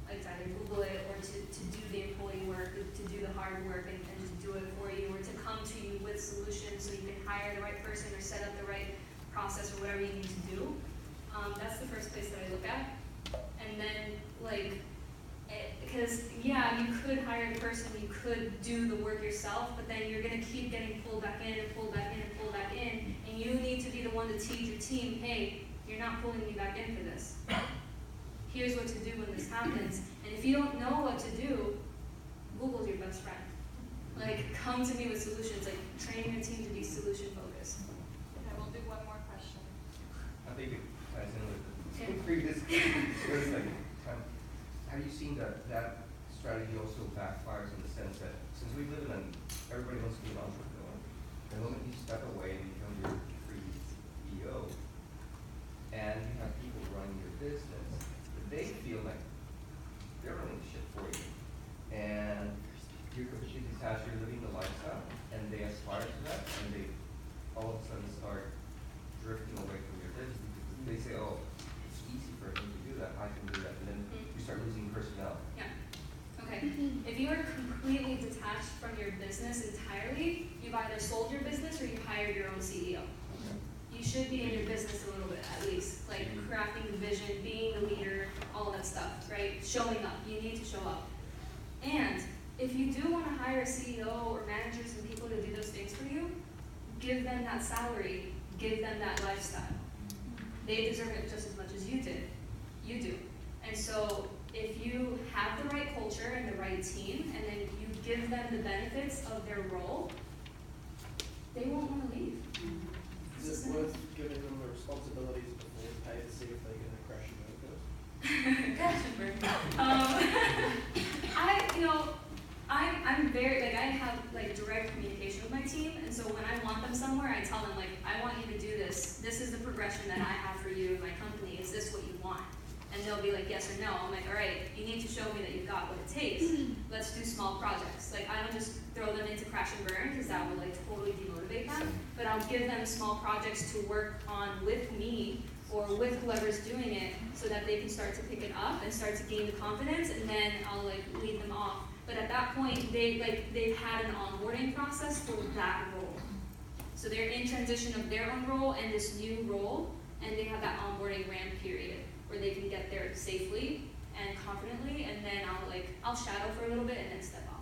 Like to either Google it or to do the employee work, to do the hard work and just do do it for you or to come to you with solutions so you can hire the right person or set up the right process or whatever you need to do. That's the first place that I look at. And then, like, because, yeah, you could hire the person, you could do the work yourself, but then you're going to keep getting pulled back in and pulled back in and pulled back in, and you need to be the one to teach your team, hey, you're not pulling me back in for this. Here's what to do when this happens. And if you don't know what to do, Google's your best friend. Like, come to me with solutions, like, train your team to be solution focused. Okay, we'll do one more question. I think it ties in with the previous question. It was like, have you seen that strategy also backfires in the sense that since we live in everybody wants to be an entrepreneur, the moment you step away and become your free CEO, and you have people running your business, they feel like they're running shit for you. And you're completely detached, you're living the lifestyle, and they aspire to that, and they all of a sudden start drifting away from your business because they say, oh, it's easy for me to do that, I can do that, and then you start losing personnel. Yeah. Okay. If you are completely detached from your business entirely, you've either sold your business or you've hired your own CEO. You should be in your business a little bit at least, like crafting the vision, being the leader, all that stuff, right? Showing up. You need to show up. And if you do want to hire a CEO or managers and people to do those things for you, give them that salary, give them that lifestyle. They deserve it just as much as you did. You do. And so if you have the right culture and the right team, and then you give them the benefits of their role, they won't want to leave. Is it worth giving them the responsibilities before we pay to see if they're going to crash and burn first? I'm very, like, I have, like, direct communication with my team, and so when I want them somewhere, I tell them, like, I want you to do this. This is the progression that I have for you in my company. Is this what you want? And they'll be like, yes or no. I'm like, all right, you need to show me that you've got what it takes. Let's do small projects. Like, I don't just throw them into crash and burn, because that will, like, totally demotivate them. But I'll give them small projects to work on with me or with whoever's doing it so that they can start to pick it up and start to gain the confidence, and then I'll, like, lead them off. But at that point, they've had an onboarding process for that role. So they're in transition of their own role and this new role, and they have that onboarding ramp period where they can get there safely and confidently, and then I'll shadow for a little bit and then step off.